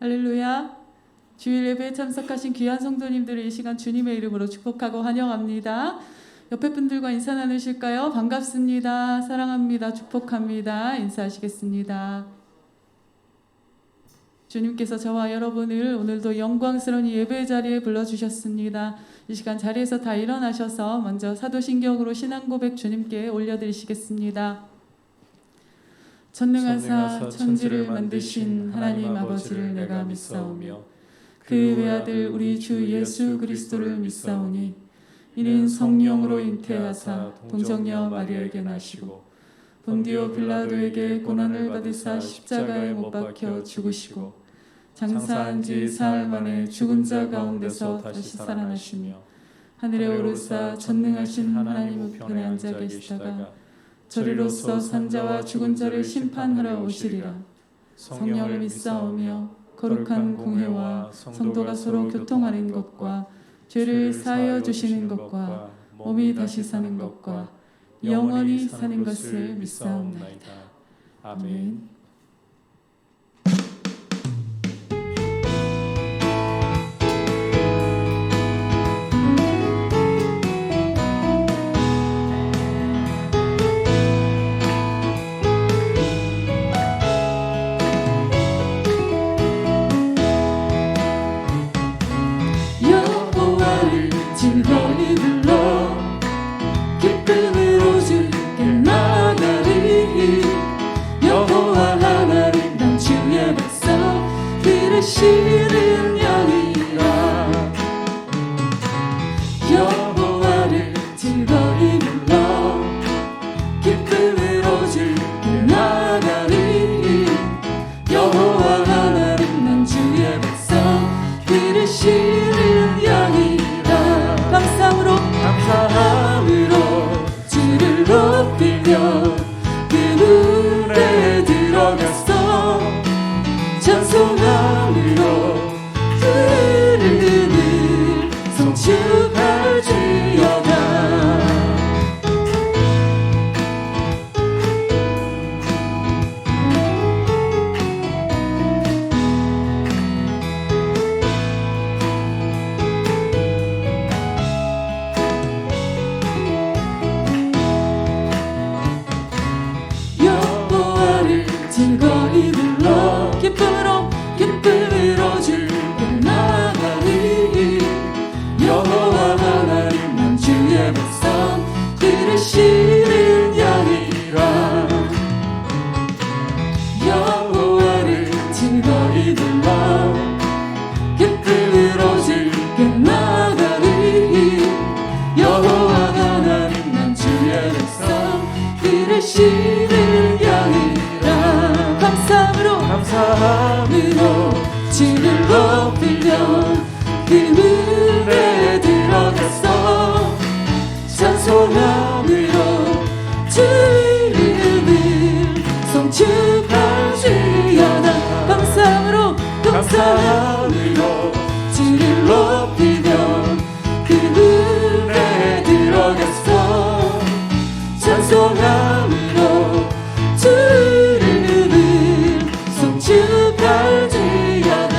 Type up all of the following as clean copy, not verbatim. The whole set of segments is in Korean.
할렐루야. 주일 예배에 참석하신 귀한 성도님들을 이 시간 주님의 이름으로 축복하고 환영합니다. 옆에 분들과 인사 나누실까요? 반갑습니다. 사랑합니다. 축복합니다. 인사하시겠습니다. 주님께서 저와 여러분을 오늘도 영광스러운 예배 자리에 불러주셨습니다. 이 시간 자리에서 다 일어나셔서 먼저 사도신경으로 신앙고백 주님께 올려드리시겠습니다. 전능하사 천지를 만드신 하나님 아버지를 내가 믿사오며 그 외아들 우리 주 예수 그리스도를 믿사오니 이는 성령으로 잉태하사 동정녀 마리아에게 나시고 본디오 빌라도에게 고난을 받으사 십자가에 못 박혀 죽으시고 장사한 지 사흘 만에 죽은 자 가운데서 다시 살아나시며 하늘에 오르사 전능하신 하나님 우편에 앉아 계시다가 저리로서 산자와 죽은 자를 심판하러 오시리라. 성령을 믿사오며 거룩한 공회와 성도가 서로 교통하는 것과 죄를 사하여 주시는 것과 몸이 다시 사는 것과 영원히 사는 것을 믿사옵나이다. 아멘. 즐거이 불러 기쁨으로 주께 나가리. 여호와 하나님 난 주의 백성 들으시는 영이라. 여호와를 즐거이 불러 기쁨으로 주께 나가리. 여호와 하나님 난 주의 백성 들으시는 영이라. 감사함으로 주를 높이며 그물에 들어가서 찬송함으로 그 이름을 송축할지어다. 즐거이 불러 기쁨으로 주께 나가리. 여호와 하나님 난 주의 백성 들으시는 영이라. 여호와를 즐거이 불러 기쁨으로 주께 나가리. 여호와 하나님 난 주의 백성 들으시는 영이라. 감사함으로 주를 높이며 그물에 들어가서 찬송함으로 주 이름을 송축할지어다. 감사함으로 주를 높이며 그물에 들어가서 찬송함으로 주 축할지어다.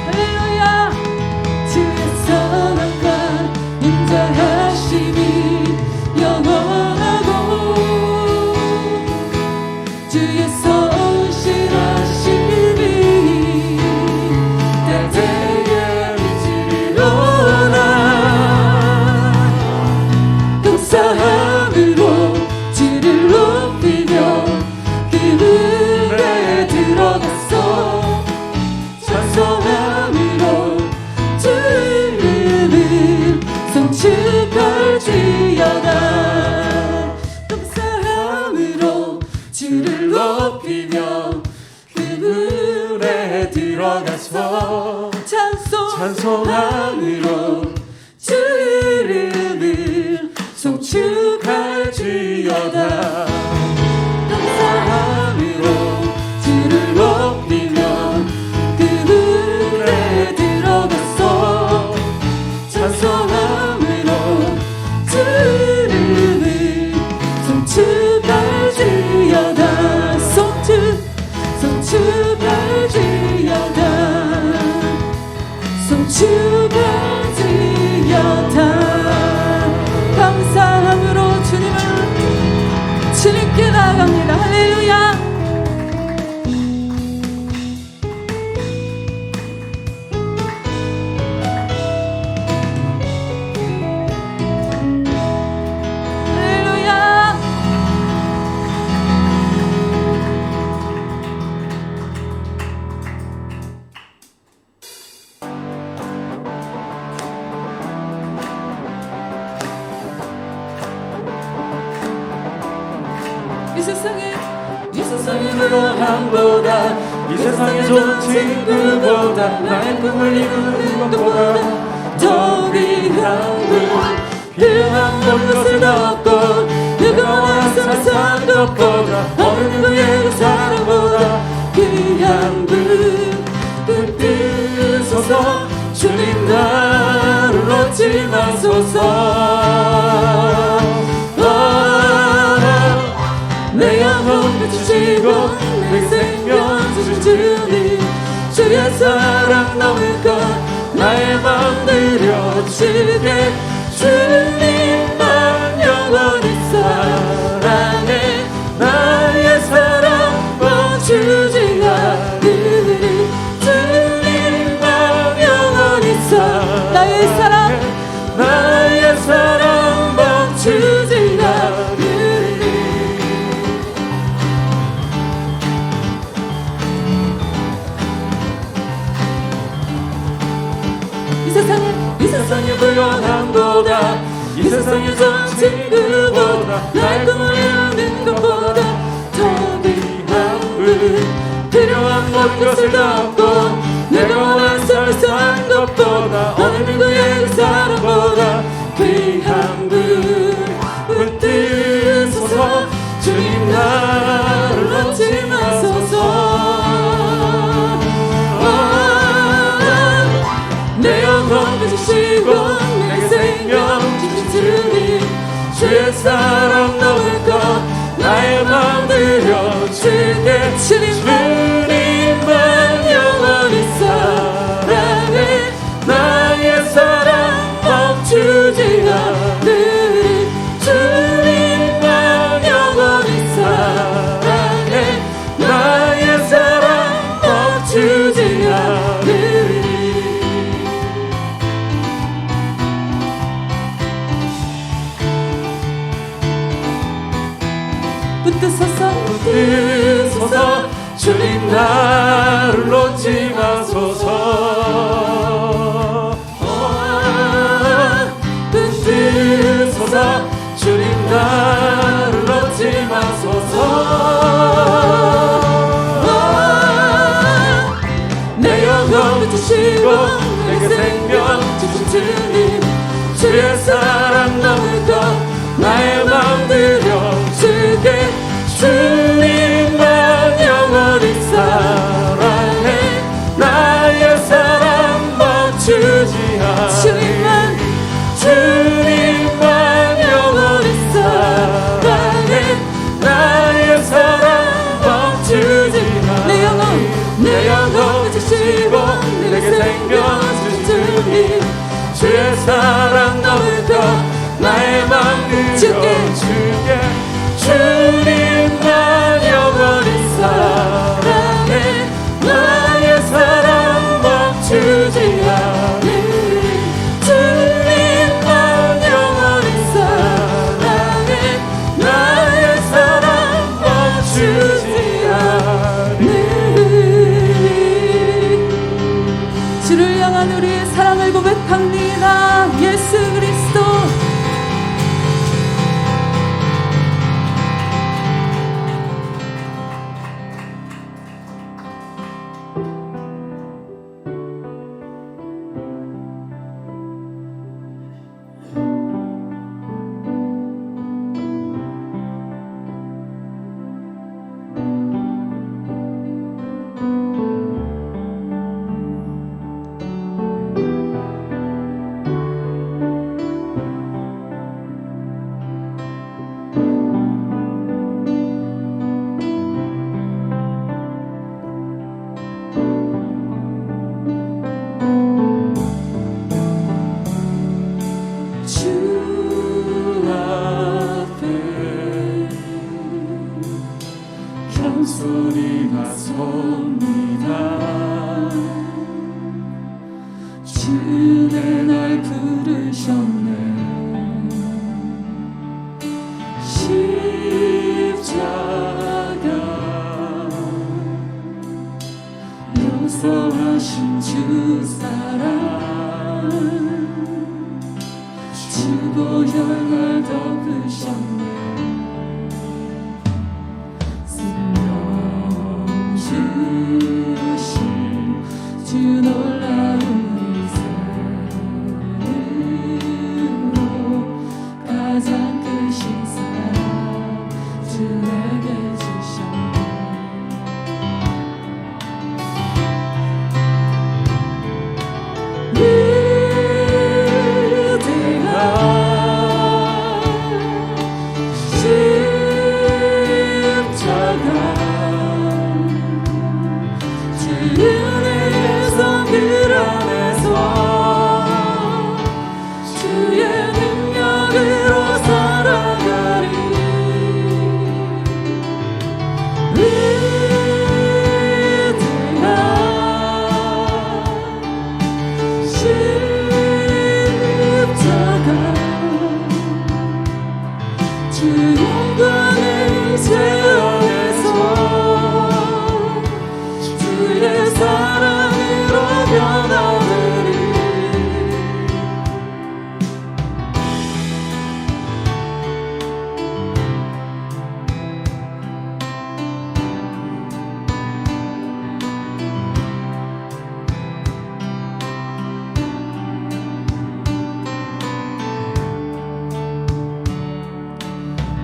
할렐루야. 주의 사랑과 인자하심이 영원하고 주의 성실하심이 대대에 미치리로다. 감사함으로 주를 높이며 그물에 들어가서 찬송함으로 주 이름을 송축할지어다. 감사함으로 주를 높이며 그물에 들어가서 찬송함으로 주 이름을 송축할지어다. 감사함으로 주를 높이며 그물에 들어가서 찬송함으로 주 이름을 송축할지어다. 송축할지어다. 이 세상에 불안함보다 이 세상의 좋은 친구보다 나의 꿈을 이루는 것보다 더 귀한 분 필요한 모든 것을 얻고 내가 원하는 삶을 산 것보다 어느 누구의 사랑보다 귀한 분 붙드소서 주님 나를 놓지 마소서 내 영혼 주시고 내 생명 주신 주님 주의 사랑 넘을 것 나의 맘 들여주게 주님만 영원히 사랑해 나의 사랑 멈추지 않으리 주님만 영원히 나의 사랑 나의 사랑 멈추지 않으리 이 세상의 불안함보다 이 세상의 좋은 친구보다 나의 꿈을 이루는 것보다 더 귀한 분 필요한 모든 것을 얻고 내가 원하는 삶을 산 것보다 어느 누구의 사랑보다 귀한 분 붙드소서 주님 나를 놓지 마소서 내 영혼 주시고 내 생명 주신 주님 주의 사랑 넘을 것 나의 맘 들여주게 주님만 영원히 사랑해 나의 사랑 멈추지 않으리 주님만 영원히 사랑해 나의 사랑 멈추지 않으리 붙드소서 주님 나를 놓지 마소서 붙드소서 주님 나를 놓지 마소서 내 영혼 주시고 내게 생명 주신 주님 주의 사랑 넘을 것 나의 맘 들여주게 주님만 영원히 사랑해 나의 사랑 멈추지 않으리 주님만 영원히 사랑해 나의 사랑 멈추지 않으리 내 영혼 주시고 내게 생명 주신 주님 주의 사랑 넘을 것 나의 맘 들여주게 주님만 영원히 사랑해 나의 사랑 멈추지 않으리 주님만 영원히 사랑해 나의 사랑 멈추지 않으리 주를 향한 우리의 사랑을 고백합니다. 예수 그리스도 소리가 섭니다 주내 날 부르셨네 십자가 용서하신 주 사랑 주보혈 날 덮으셨네 주 내게 주셨네.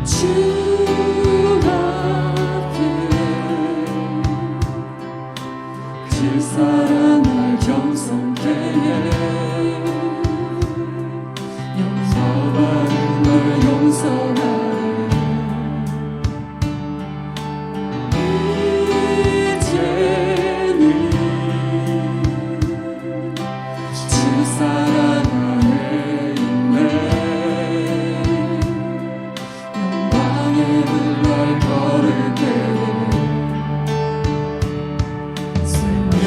주 앞에 그 사랑을 겸손케 해. 용서받은 널 용서하리. 이제는 주 사랑 안에 있네. 날 걸을게. 생명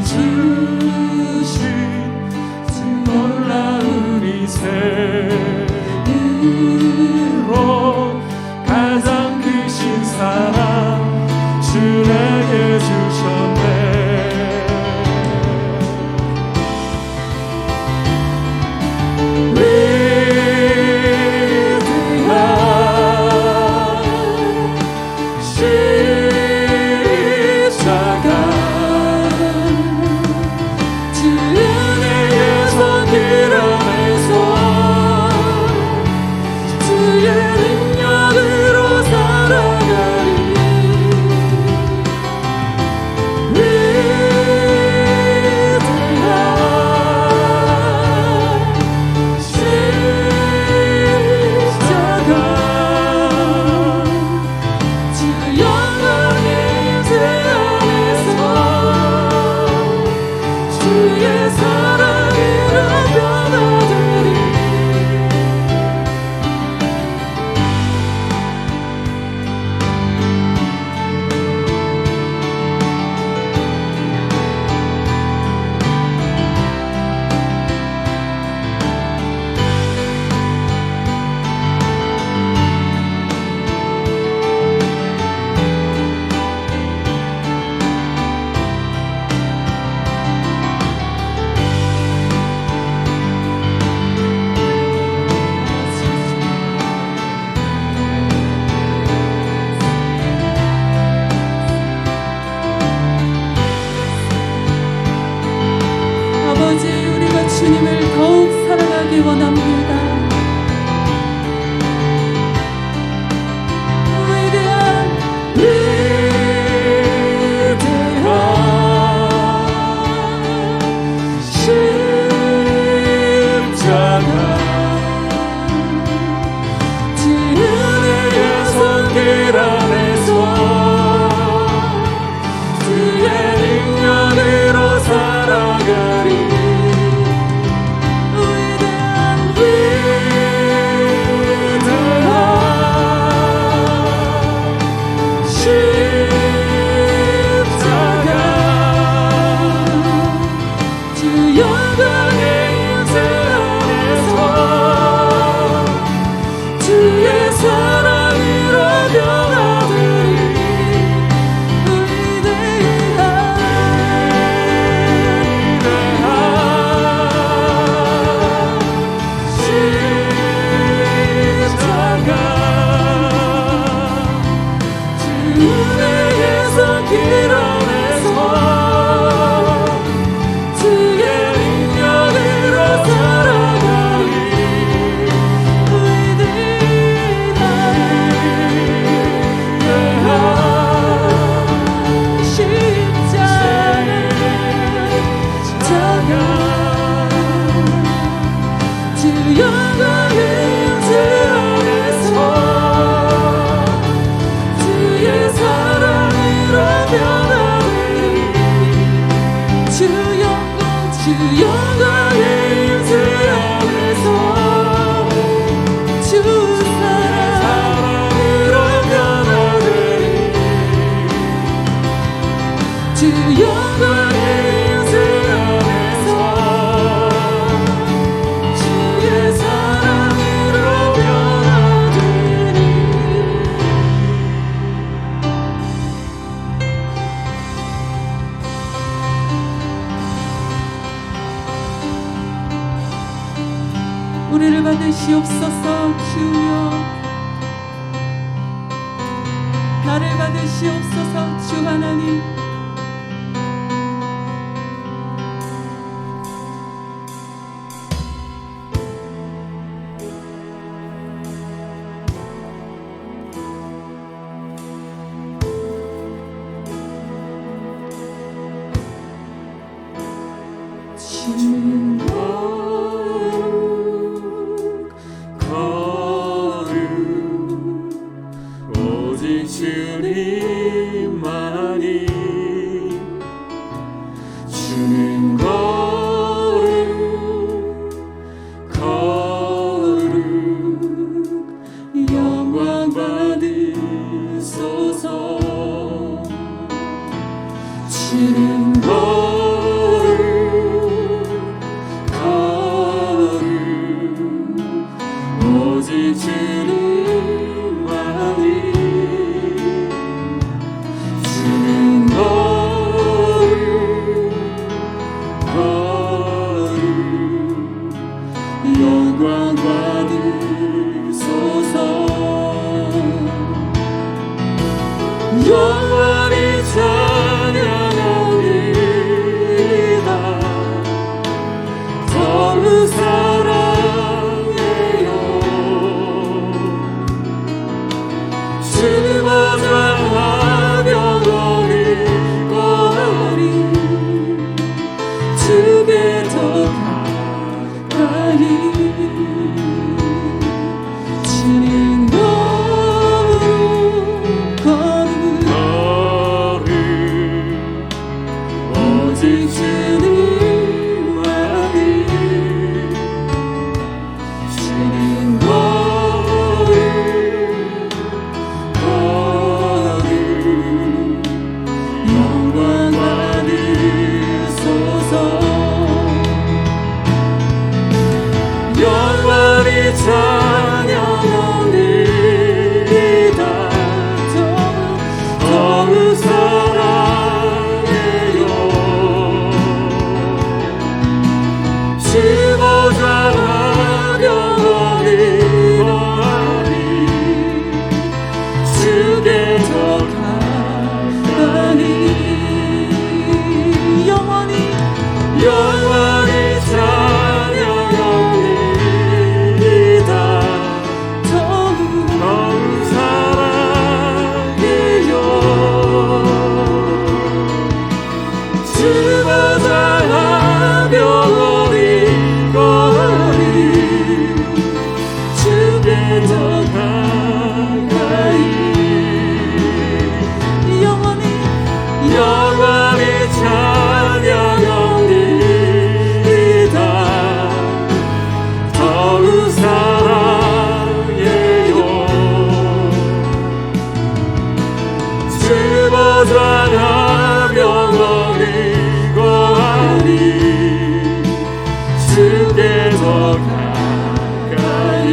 주신 주 놀라운 이 생으로 가장 크신 사랑 주 내게 주셨네. 주님을 더욱 사랑하기 원합니다. 위대한 받으시옵소서. 주여 나를 받으시옵소서. 주 하나님 주는 거룩 오직 주님만이 주는 거룩 영광 받으소서. 주는 오직 주님만이 주는 거룩 영광 받으소서. 영원히 찬양하리이다. 더욱 사랑해요. 주님 보좌 영원히 거하리. 주께 더 가까이. 주는 거룩 오직 주님만이 주는 거룩 영광 받으소서. 영원히 찬양하리이다. 더욱 사랑해요. 주 보좌 영원히 거하리. 주께 더 가까이. 영원히 찬양하리이다. 더욱 사랑해요. 주 보좌 영원히 거하리. 주께 더 가까이. 영원히 찬양하리이다. 더욱 사랑해요. 주 보좌 영원히 거하리. 주께 더 가까이.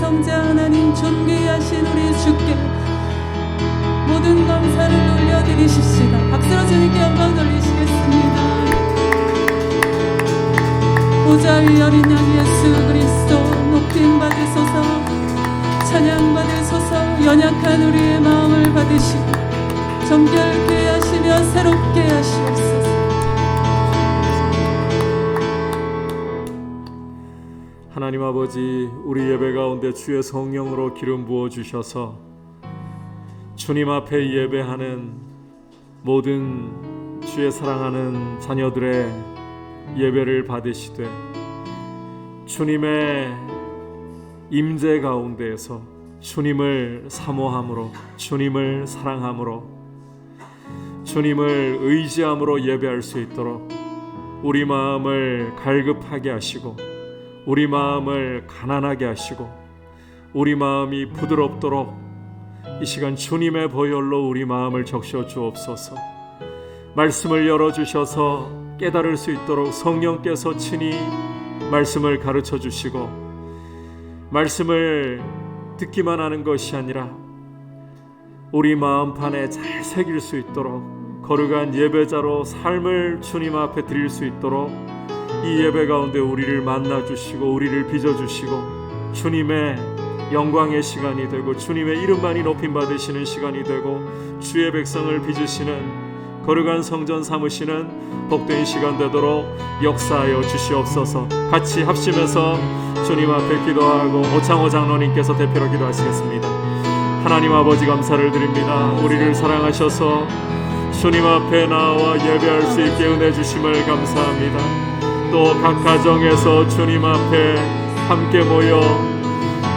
성자 하나님 존귀하신 우리 주께 모든 감사를 올려드리십시다. 박수로 주님께 영광 돌리시겠습니다. 보좌 위 어린 양 예수 그리스도 높임 받으소서, 찬양 받으소서. 연약한 우리의 마음을 받으시고 정결케 하시며 새롭게 하시옵소서. 하나님 아버지, 우리 예배 가운데 주의 성령으로 기름 부어 주셔서 주님 앞에 예배하는 모든 주의 사랑하는 자녀들의 예배를 받으시되 주님의 임재 가운데에서 주님을 사모함으로, 주님을 사랑함으로, 주님을 의지함으로 예배할 수 있도록 우리 마음을 갈급하게 하시고, 우리 마음을 가난하게 하시고, 우리 마음이 부드럽도록 이 시간 주님의 보혈로 우리 마음을 적셔 주옵소서. 말씀을 열어주셔서 깨달을 수 있도록 성령께서 친히 말씀을 가르쳐 주시고, 말씀을 듣기만 하는 것이 아니라 우리 마음판에 잘 새길 수 있도록 거룩한 예배자로 삶을 주님 앞에 드릴 수 있도록 이 예배 가운데 우리를 만나주시고 우리를 빚어주시고 주님의 영광의 시간이 되고 주님의 이름만이 높임 받으시는 시간이 되고 주의 백성을 빚으시는 거룩한 성전 삼으시는 복된 시간 되도록 역사하여 주시옵소서. 같이 합심해서 주님 앞에 기도하고 오창호 장로님께서 대표로 기도하시겠습니다. 하나님 아버지 감사를 드립니다. 우리를 사랑하셔서 주님 앞에 나와 예배할 수 있게 은혜 주심을 감사합니다. 또 각 가정에서 주님 앞에 함께 모여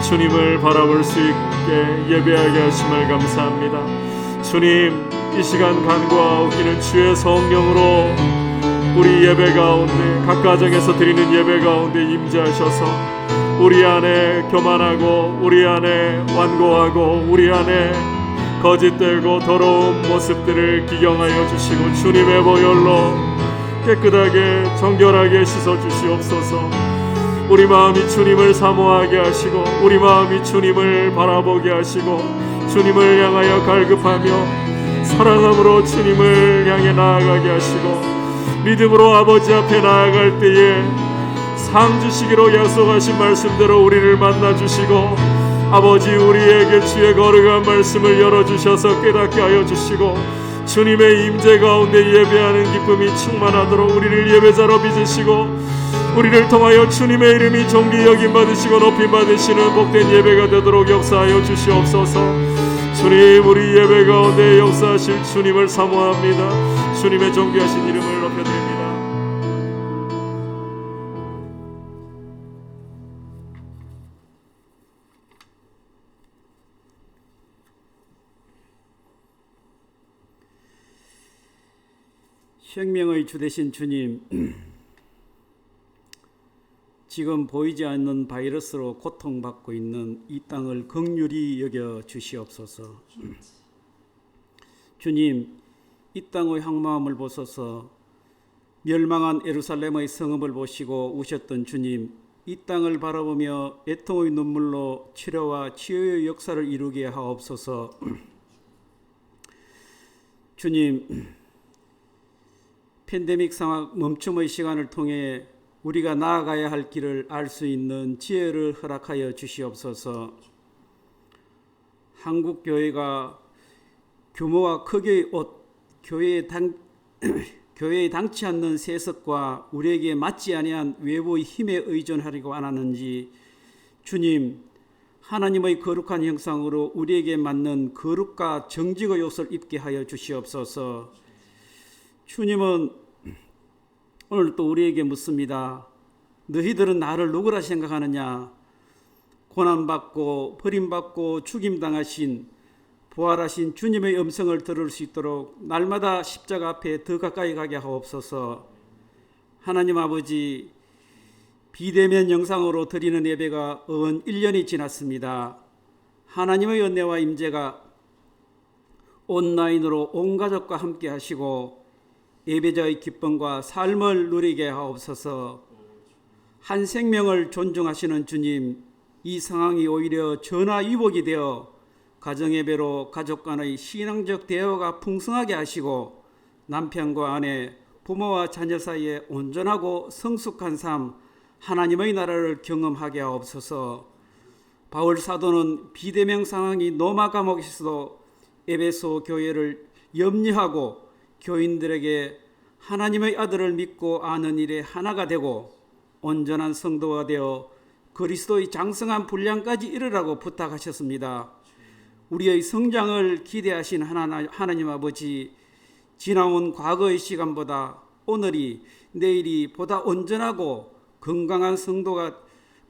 주님을 바라볼 수 있게 예배하게 하심을 감사합니다. 주님, 이 시간 간구하옵기는 주의 성령으로 우리 예배 가운데, 각 가정에서 드리는 예배 가운데 임재하셔서 우리 안에 교만하고 우리 안에 완고하고 우리 안에 거짓되고 더러운 모습들을 기경하여 주시고 주님의 보혈로 깨끗하게 정결하게 씻어 주시옵소서. 우리 마음이 주님을 사모하게 하시고 우리 마음이 주님을 바라보게 하시고 주님을 향하여 갈급하며 사랑함으로 주님을 향해 나아가게 하시고 믿음으로 아버지 앞에 나아갈 때에 상 주시기로 약속하신 말씀대로 우리를 만나주시고 아버지 우리에게 주의 거룩한 말씀을 열어주셔서 깨닫게 하여 주시고 주님의 임재 가운데 예배하는 기쁨이 충만하도록 우리를 예배자로 빚으시고 우리를 통하여 주님의 이름이 존귀 여김 받으시고 높임 받으시는 복된 예배가 되도록 역사하여 주시옵소서. 주님, 우리 예배 가운데 역사하실 주님을 사모합니다. 주님의 존귀하신 이름을 높여드립니다. 생명의 주 되신 주님, 지금 보이지 않는 바이러스로 고통받고 있는 이 땅을 긍휼히 여겨 주시옵소서. 주님, 이 땅의 향마음을 보소서. 멸망한 예루살렘의 성읍을 보시고 우셨던 주님, 이 땅을 바라보며 애통의 눈물로 치료와 치유의 역사를 이루게 하옵소서. 주님, 팬데믹 상황 멈춤의 시간을 통해 우리가 나아가야 할 길을 알 수 있는 지혜를 허락하여 주시옵소서. 한국 교회가 규모와 크기의 옷, 교회에 당치 않는 세습과 우리에게 맞지 아니한 외부의 힘에 의존하려고 안 하는지 주님, 하나님의 거룩한 형상으로 우리에게 맞는 거룩과 정직의 옷을 입게 하여 주시옵소서. 주님은 오늘 또 우리에게 묻습니다. 너희들은 나를 누구라 생각하느냐? 고난받고 버림받고 죽임당하신 부활하신 주님의 음성을 들을 수 있도록 날마다 십자가 앞에 더 가까이 가게 하옵소서. 하나님 아버지, 비대면 영상으로 드리는 예배가 은 1년이 지났습니다. 하나님의 은혜와 임재가 온라인으로 온 가족과 함께 하시고 예배자의 기쁨과 삶을 누리게 하옵소서. 한 생명을 존중하시는 주님, 이 상황이 오히려 전화위복이 되어 가정예배로 가족 간의 신앙적 대화가 풍성하게 하시고 남편과 아내, 부모와 자녀 사이에 온전하고 성숙한 삶, 하나님의 나라를 경험하게 하옵소서. 바울 사도는 비대면 상황이 로마 감옥에서도 에베소 교회를 염려하고 교인들에게 하나님의 아들을 믿고 아는 일에 하나가 되고 온전한 성도가 되어 그리스도의 장성한 분량까지 이르라고 부탁하셨습니다. 우리의 성장을 기대하신 하나님 아버지, 지나온 과거의 시간보다 오늘이, 내일이 보다 온전하고 건강한 성도가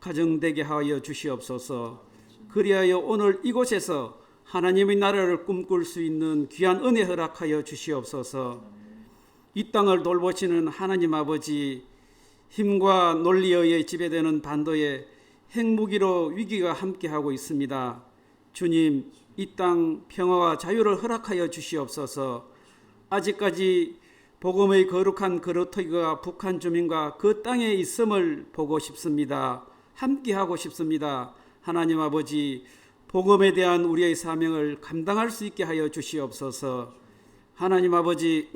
가정되게 하여 주시옵소서. 그리하여 오늘 이곳에서 하나님의 나라를 꿈꿀 수 있는 귀한 은혜 허락하여 주시옵소서. 이 땅을 돌보시는 하나님 아버지, 힘과 논리에 의해 지배되는 반도에 핵무기로 위기가 함께하고 있습니다. 주님, 이 땅 평화와 자유를 허락하여 주시옵소서. 아직까지 복음의 거룩한 그루터기가 북한 주민과 그 땅에 있음을 보고 싶습니다. 함께하고 싶습니다. 하나님 아버지, 복음에 대한 우리의 사명을 감당할 수 있게 하여 주시옵소서. 하나님 아버지,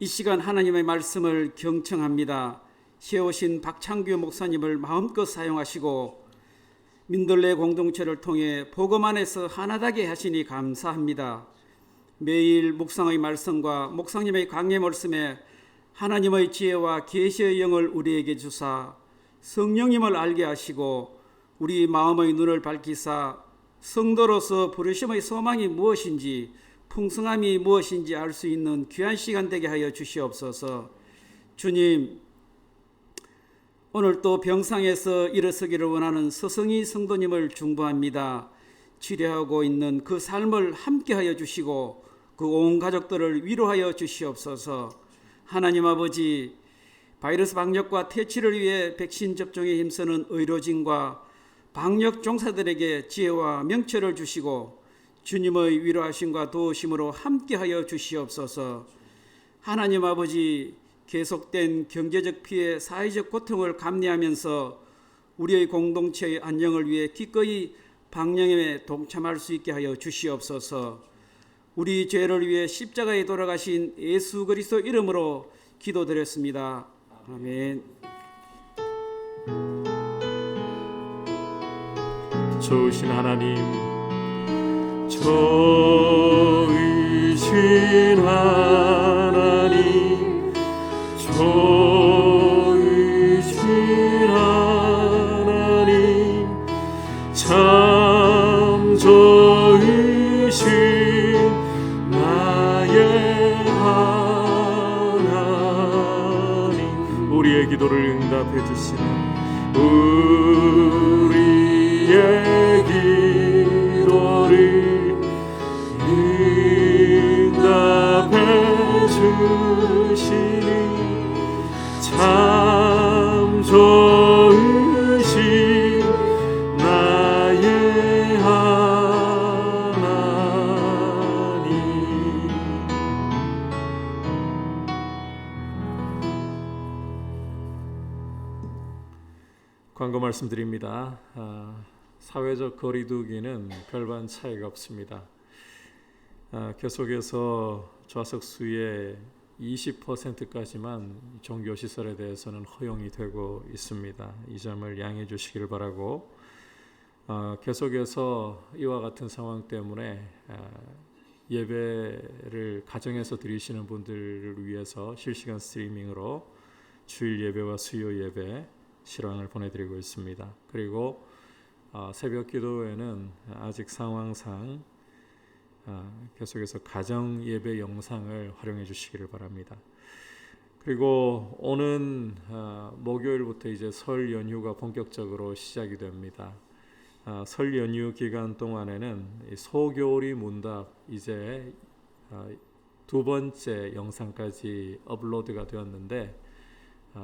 이 시간 하나님의 말씀을 경청합니다. 세우신 박창규 목사님을 마음껏 사용하시고 민들레 공동체를 통해 복음 안에서 하나되게 하시니 감사합니다. 매일 묵상의 말씀과 목사님의 강해 말씀에 하나님의 지혜와 계시의 영을 우리에게 주사 성령님을 알게 하시고 우리 마음의 눈을 밝히사 성도로서 부르심의 소망이 무엇인지 풍성함이 무엇인지 알 수 있는 귀한 시간 되게 하여 주시옵소서. 주님, 오늘 또 병상에서 일어서기를 원하는 서성희 성도님을 중보합니다. 치료하고 있는 그 삶을 함께하여 주시고 그 온 가족들을 위로하여 주시옵소서. 하나님 아버지, 바이러스 방역과 퇴치를 위해 백신 접종에 힘쓰는 의료진과 방역 종사들에게 지혜와 명철을 주시고 주님의 위로하심과 도우심으로 함께하여 주시옵소서. 하나님 아버지, 계속된 경제적 피해, 사회적 고통을 감내하면서 우리의 공동체의 안녕을 위해 기꺼이 방영에 동참할 수 있게 하여 주시옵소서. 우리 죄를 위해 십자가에 돌아가신 예수 그리스도 이름으로 기도드렸습니다. 아멘. 좋으신 하나님, 좋으신 하나님, 좋으신 하나님, 참 좋으신 나의 하나님. 우리의 기도를 응답해 주시는 우리의 기도를 응답해 주시니 참 좋으신 나의 하나님. 광고 말씀드립니다. 사회적 거리두기는 별반 차이가 없습니다. 계속해서 좌석수의 20%까지만 종교시설에 대해서는 허용이 되고 있습니다. 이 점을 양해해 주시기를 바라고, 계속해서 이와 같은 상황 때문에 예배를 가정에서 드리시는 분들을 위해서 실시간 스트리밍으로 주일 예배와 수요 예배 실황을 보내드리고 있습니다. 그리고 새벽 기도회는 아직 상황상 계속해서 가정 예배 영상을 활용해 주시기를 바랍니다. 그리고 오는 목요일부터 이제 설 연휴가 본격적으로 시작이 됩니다. 설 연휴 기간 동안에는 소교리 문답 이제 두 번째 영상까지 업로드가 되었는데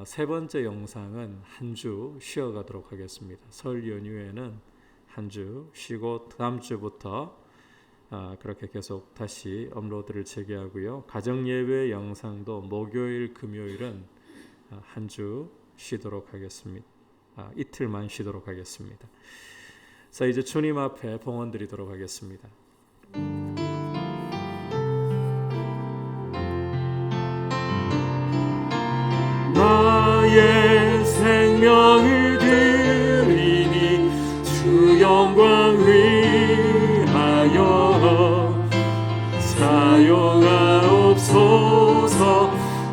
세 번째 영상은 한 주 쉬어가도록 하겠습니다. 설 연휴에는 한 주 쉬고 다음 주부터 그렇게 계속 다시 업로드를 재개하고요. 가정 예배 영상도 목요일, 금요일은 한 주 쉬도록 하겠습니다. 이틀만 쉬도록 하겠습니다. 자, 이제 주님 앞에 봉헌 드리도록 하겠습니다. 나의 생명을 드리니 주 영광 위하여 사용하옵소서.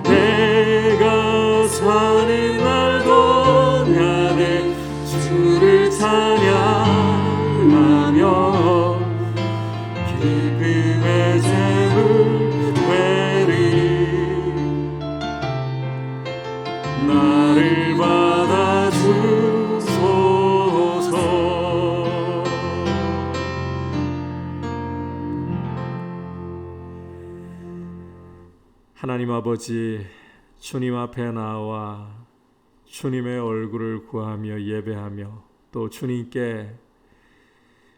내가 사는 날 동안에 주를 찬양하며 기쁨의 제물 드리 나를 받아 주소서. 하나님 아버지, 주님 앞에 나와 주님의 얼굴을 구하며 예배하며 또 주님께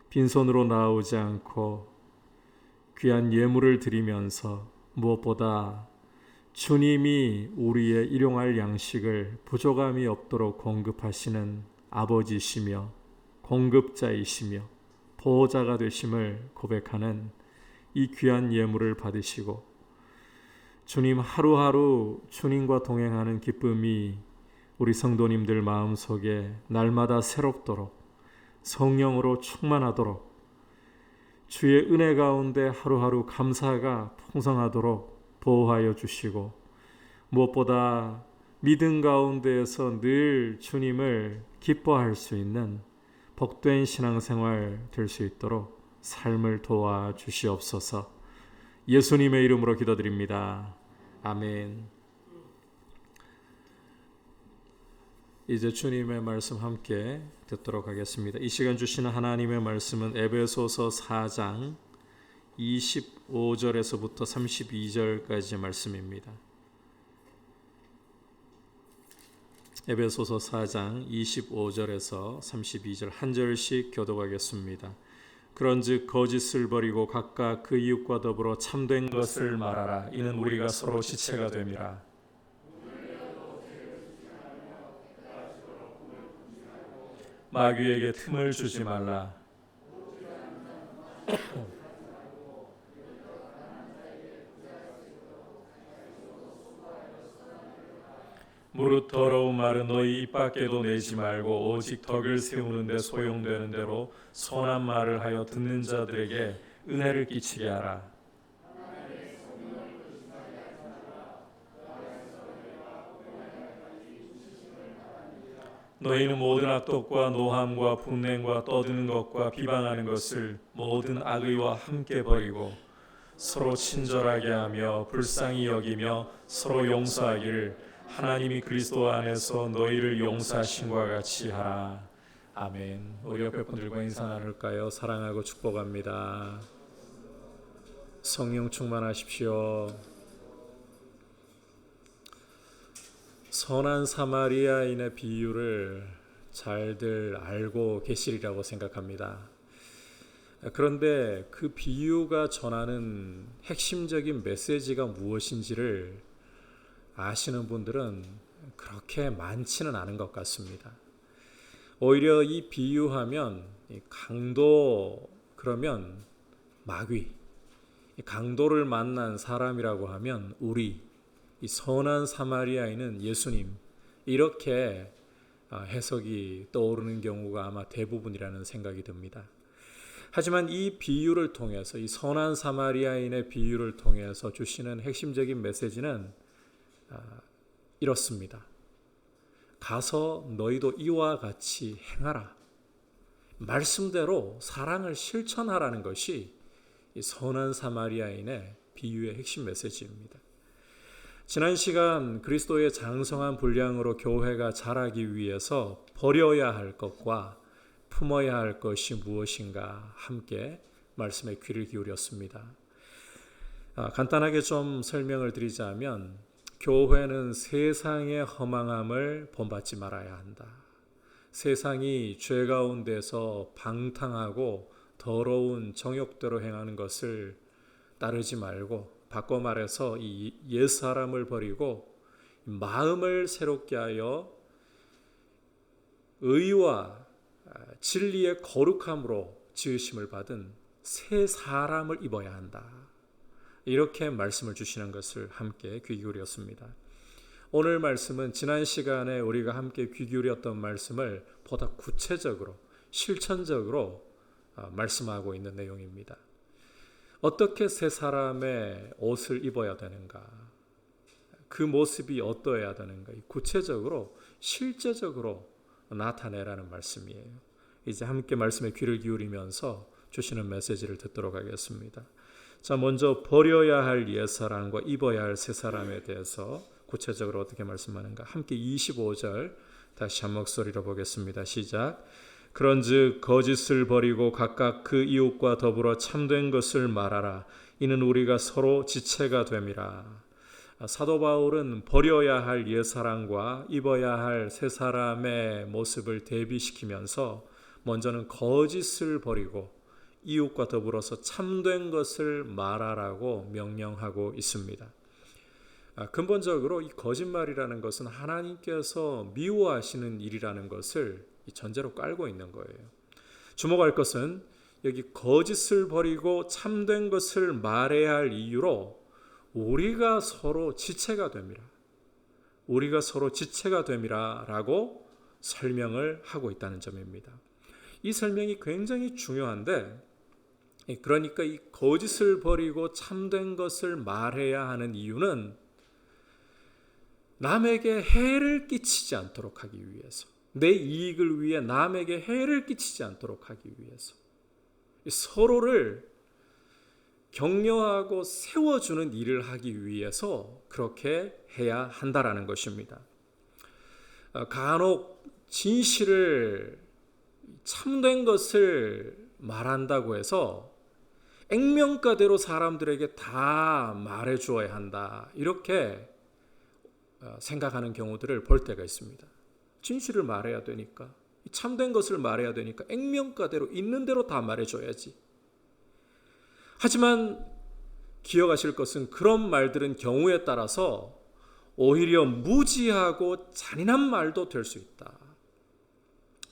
빈손으로 나오지 않고 귀한 예물을 드리면서 무엇보다 주님이 우리의 일용할 양식을 부족함이 없도록 공급하시는 아버지시며 공급자이시며 보호자가 되심을 고백하는 이 귀한 예물을 받으시고 주님 하루하루 주님과 동행하는 기쁨이 우리 성도님들 마음속에 날마다 새롭도록 성령으로 충만하도록 주의 은혜 가운데 하루하루 감사가 풍성하도록 보호하여 주시고 무엇보다 믿음 가운데에서 늘 주님을 기뻐할 수 있는 복된 신앙생활 될 수 있도록 삶을 도와주시옵소서. 예수님의 이름으로 기도드립니다. 아멘. 이제 주님의 말씀 함께 듣도록 하겠습니다. 이 시간 주시는 하나님의 말씀은 에베소서 4장 25절에서부터 32절까지 말씀입니다. 에베소서 4장 25절에서 32절 한 절씩 교독하겠습니다. 그런즉 거짓을 버리고 각각 그 이웃과 더불어 참된 것을 말하라. 이는 우리가 서로 지체가 됨이라. 마귀에게 틈을 주지 말라. 무릇 더러운 말은 너희 입 밖에도 내지 말고 오직 덕을 세우는 데 소용되는 대로 선한 말을 하여 듣는 자들에게 은혜를 끼치게 하라. 너희는 모든 악독과 노함과 분냄과 떠드는 것과 비방하는 것을 모든 악의와 함께 버리고 서로 친절하게 하며 불쌍히 여기며 서로 용서하기를 하나님이 그리스도 안에서 너희를 용서하신 것 같이 하라. 아멘. 우리 옆에 분들과 인사 나눌까요? 사랑하고 축복합니다. 성령 충만하십시오. 선한 사마리아인의 비유를 잘들 알고 계시리라고 생각합니다. 그런데 그 비유가 전하는 핵심적인 메시지가 무엇인지를 아시는 분들은 그렇게 많지는 않은 것 같습니다. 오히려 이 비유하면 강도, 그러면 마귀, 강도를 만난 사람이라고 하면 우리, 이 선한 사마리아인은 예수님, 이렇게 해석이 떠오르는 경우가 아마 대부분이라는 생각이 듭니다. 하지만 이 비유를 통해서, 이 선한 사마리아인의 비유를 통해서 주시는 핵심적인 메시지는 이렇습니다. 가서 너희도 이와 같이 행하라. 말씀대로 사랑을 실천하라는 것이 이 선한 사마리아인의 비유의 핵심 메시지입니다. 지난 시간 그리스도의 장성한 분량으로 교회가 자라기 위해서 버려야 할 것과 품어야 할 것이 무엇인가 함께 말씀에 귀를 기울였습니다. 간단하게 좀 설명을 드리자면 교회는 세상의 허망함을 본받지 말아야 한다. 세상이 죄 가운데서 방탕하고 더러운 정욕대로 행하는 것을 따르지 말고 바꿔 말해서 이 옛사람을 버리고 마음을 새롭게 하여 의와 진리의 거룩함으로 지으심을 받은 새 사람을 입어야 한다. 이렇게 말씀을 주시는 것을 함께 귀 기울였습니다. 오늘 말씀은 지난 시간에 우리가 함께 귀 기울였던 말씀을 보다 구체적으로 실천적으로 말씀하고 있는 내용입니다. 어떻게 새 사람의 옷을 입어야 되는가? 그 모습이 어떠해야 되는가? 구체적으로 실제적으로 나타내라는 말씀이에요. 이제 함께 말씀에 귀를 기울이면서 주시는 메시지를 듣도록 하겠습니다. 자, 먼저 버려야 할 옛사람과 입어야 할 새사람에 대해서 구체적으로 어떻게 말씀하는가? 함께 25절 다시 한 목소리로 보겠습니다. 시작. 그런즉 거짓을 버리고 각각 그 이웃과 더불어 참된 것을 말하라. 이는 우리가 서로 지체가 됨이라. 사도 바울은 버려야 할 옛사람과 입어야 할 새사람의 모습을 대비시키면서 먼저는 거짓을 버리고 이웃과 더불어서 참된 것을 말하라고 명령하고 있습니다. 근본적으로 이 거짓말이라는 것은 하나님께서 미워하시는 일이라는 것을 전제로 깔고 있는 거예요. 주목할 것은 여기 거짓을 버리고 참된 것을 말해야 할 이유로 우리가 서로 지체가 됨이라. 우리가 서로 지체가 됨이라 라고 설명을 하고 있다는 점입니다. 이 설명이 굉장히 중요한데, 그러니까 이 거짓을 버리고 참된 것을 말해야 하는 이유는 남에게 해를 끼치지 않도록 하기 위해서, 내 이익을 위해 남에게 해를 끼치지 않도록 하기 위해서, 서로를 격려하고 세워주는 일을 하기 위해서 그렇게 해야 한다라는 것입니다. 간혹 진실을 참된 것을 말한다고 해서 액면가대로 사람들에게 다 말해 주어야 한다, 이렇게 생각하는 경우들을 볼 때가 있습니다. 진실을 말해야 되니까, 참된 것을 말해야 되니까 액면가대로 있는 대로 다 말해줘야지. 하지만 기억하실 것은 그런 말들은 경우에 따라서 오히려 무지하고 잔인한 말도 될 수 있다.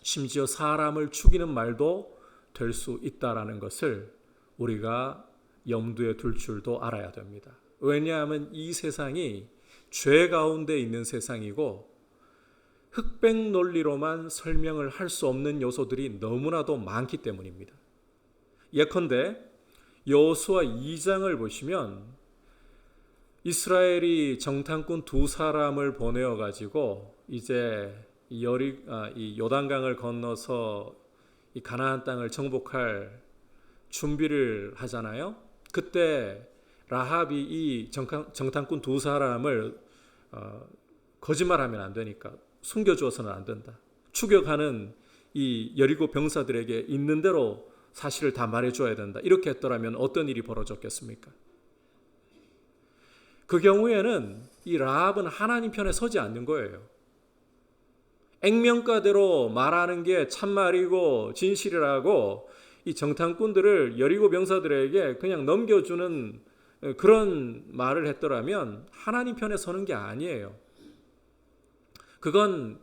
심지어 사람을 죽이는 말도 될 수 있다라는 것을 우리가 염두에 둘 줄도 알아야 됩니다. 왜냐하면 이 세상이 죄 가운데 있는 세상이고 흑백 논리로만 설명을 할 수 없는 요소들이 너무나도 많기 때문입니다. 예컨대 여호수아 2장을 보시면 이스라엘이 정탐꾼 두 사람을 보내어 가지고 이제 이 요단강을 건너서 이 가나안 땅을 정복할 준비를 하잖아요. 그때 라합이 이 정탐꾼 두 사람을 거짓말하면 안 되니까 숨겨주어서는 안 된다. 추격하는 이 여리고 병사들에게 있는 대로 사실을 다 말해줘야 된다. 이렇게 했더라면 어떤 일이 벌어졌겠습니까? 그 경우에는 이 라합은 하나님 편에 서지 않는 거예요. 액면가대로 말하는 게 참말이고 진실이라고 이 정탐꾼들을 여리고 병사들에게 그냥 넘겨주는 그런 말을 했더라면 하나님 편에 서는 게 아니에요. 그건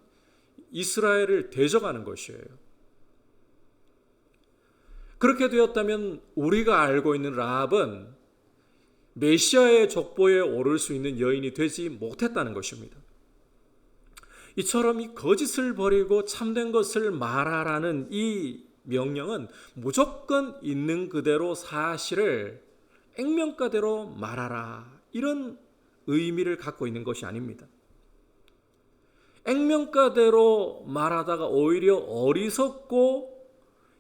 이스라엘을 대적하는 것이에요. 그렇게 되었다면 우리가 알고 있는 라합은 메시아의 족보에 오를 수 있는 여인이 되지 못했다는 것입니다. 이처럼 이 거짓을 버리고 참된 것을 말하라는 이 명령은 무조건 있는 그대로 사실을 액면가대로 말하라, 이런 의미를 갖고 있는 것이 아닙니다. 액면가대로 말하다가 오히려 어리석고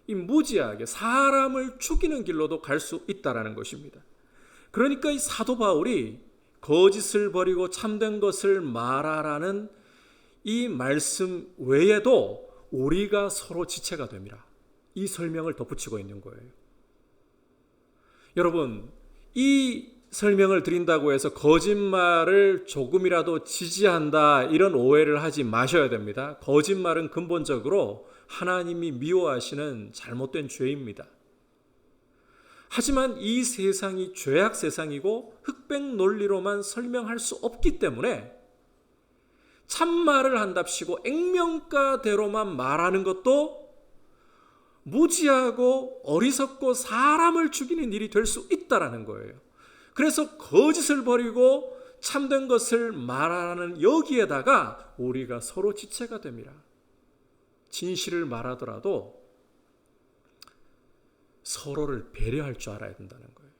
이 무지하게 사람을 죽이는 길로도 갈 수 있다라는 것입니다. 그러니까 이 사도 바울이 거짓을 버리고 참된 것을 말하라는 이 말씀 외에도 우리가 서로 지체가 됨이라, 이 설명을 덧붙이고 있는 거예요. 여러분, 이 설명을 드린다고 해서 거짓말을 조금이라도 지지한다, 이런 오해를 하지 마셔야 됩니다. 거짓말은 근본적으로 하나님이 미워하시는 잘못된 죄입니다. 하지만 이 세상이 죄악 세상이고 흑백 논리로만 설명할 수 없기 때문에 참말을 한답시고 액면가대로만 말하는 것도 무지하고 어리석고 사람을 죽이는 일이 될 수 있다라는 거예요. 그래서 거짓을 버리고 참된 것을 말하는 여기에다가 우리가 서로 지체가 됩니다. 진실을 말하더라도 서로를 배려할 줄 알아야 된다는 거예요.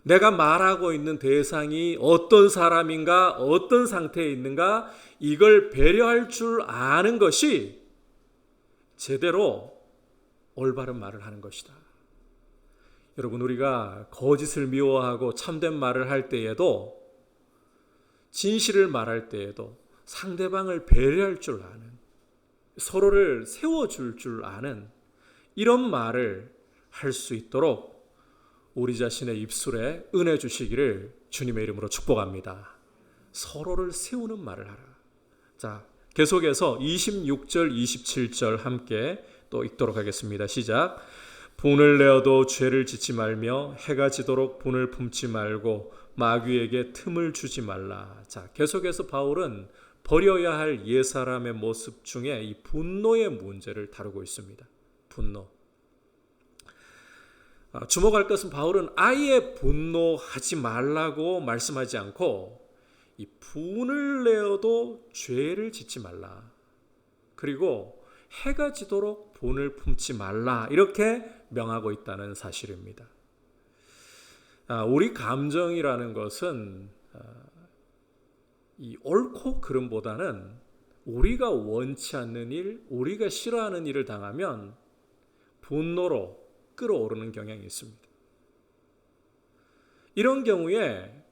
내가 말하고 있는 대상이 어떤 사람인가, 어떤 상태에 있는가, 이걸 배려할 줄 아는 것이 제대로 올바른 말을 하는 것이다. 여러분, 우리가 거짓을 미워하고 참된 말을 할 때에도, 진실을 말할 때에도 상대방을 배려할 줄 아는, 서로를 세워줄 줄 아는 이런 말을 할 수 있도록 우리 자신의 입술에 은혜 주시기를 주님의 이름으로 축복합니다. 서로를 세우는 말을 하라. 자, 계속해서 26절, 27절 함께 또 읽도록 하겠습니다. 시작. 분을 내어도 죄를 짓지 말며 해가 지도록 분을 품지 말고 마귀에게 틈을 주지 말라. 자, 계속해서 바울은 버려야 할 옛사람의 모습 중에 이 분노의 문제를 다루고 있습니다. 분노. 주목할 것은 바울은 아예 분노하지 말라고 말씀하지 않고 이 분을 내어도 죄를 짓지 말라. 그리고 해가 지도록 분을 품지 말라. 이렇게 명하고 있다는 사실입니다. 우리 감정이라는 것은 이 옳고 그름보다는 우리가 원치 않는 일, 우리가 싫어하는 일을 당하면 분노로 끌어오르는 경향이 있습니다. 이런 경우에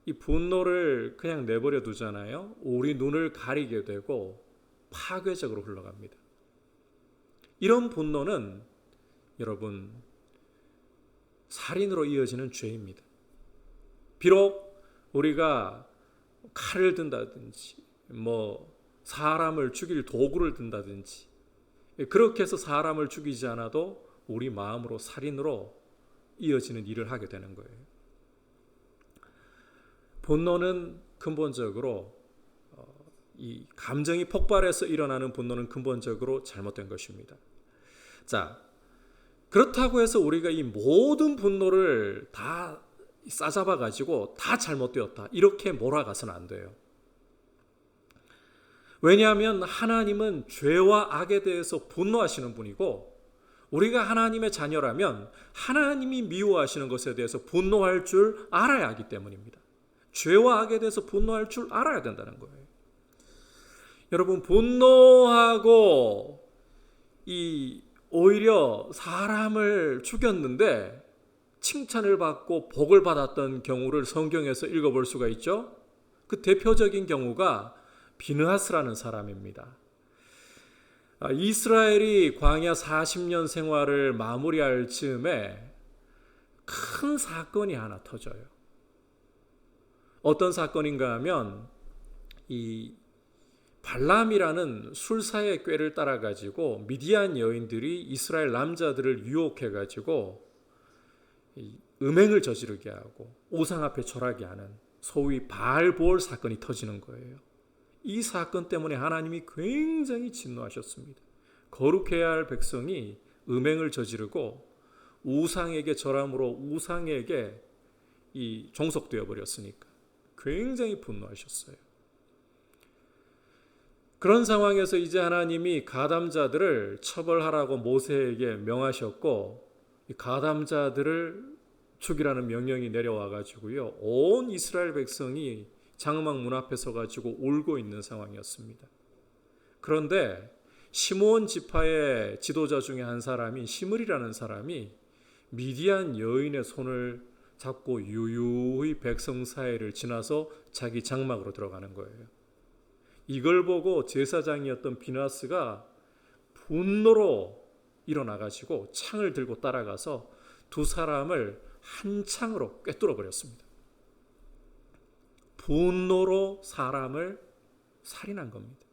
이 분노를 그냥 내버려 두잖아요. 우리 눈을 가리게 되고 파괴적으로 흘러갑니다. 이런 분노는 여러분 살인으로 이어지는 죄입니다. 비록 우리가 칼을 든다든지 사람을 죽일 도구를 든다든지 그렇게 해서 사람을 죽이지 않아도 우리 마음으로 살인으로 이어지는 일을 하게 되는 거예요. 분노는 근본적으로 이 감정이 폭발해서 일어나는 분노는 근본적으로 잘못된 것입니다. 자, 그렇다고 해서 우리가 이 모든 분노를 다 싸잡아 가지고 다 잘못되었다 이렇게 몰아가서는 안 돼요. 왜냐하면 하나님은 죄와 악에 대해서 분노하시는 분이고 우리가 하나님의 자녀라면 하나님이 미워하시는 것에 대해서 분노할 줄 알아야 하기 때문입니다. 죄와 악에 대해서 분노할 줄 알아야 된다는 거예요. 여러분, 분노하고 오히려 사람을 죽였는데 칭찬을 받고 복을 받았던 경우를 성경에서 읽어볼 수가 있죠. 그 대표적인 경우가 비느하스라는 사람입니다. 이스라엘이 광야 40년 생활을 마무리할 즈음에 큰 사건이 하나 터져요. 어떤 사건인가 하면 이 발람이라는 술사의 꾀를 따라가지고 미디안 여인들이 이스라엘 남자들을 유혹해가지고 음행을 저지르게 하고 우상 앞에 절하게 하는 소위 바알보올 사건이 터지는 거예요. 이 사건 때문에 하나님이 굉장히 진노하셨습니다. 거룩해야 할 백성이 음행을 저지르고 우상에게 절함으로 우상에게 종속되어 버렸으니까 굉장히 분노하셨어요. 그런 상황에서 이제 하나님이 가담자들을 처벌하라고 모세에게 명하셨고 이 가담자들을 죽이라는 명령이 내려와 가지고요. 온 이스라엘 백성이 장막 문 앞에 서 가지고 울고 있는 상황이었습니다. 그런데 시므온 지파의 지도자 중에 한 사람이 시므리라는 사람이 미디안 여인의 손을 잡고 유유히 백성 사이를 지나서 자기 장막으로 들어가는 거예요. 이걸 보고 제사장이었던 비느하스가 분노로 일어나가지고 창을 들고 따라가서 두 사람을 한 창으로 꿰뚫어 버렸습니다. 분노로 사람을 살인한 겁니다.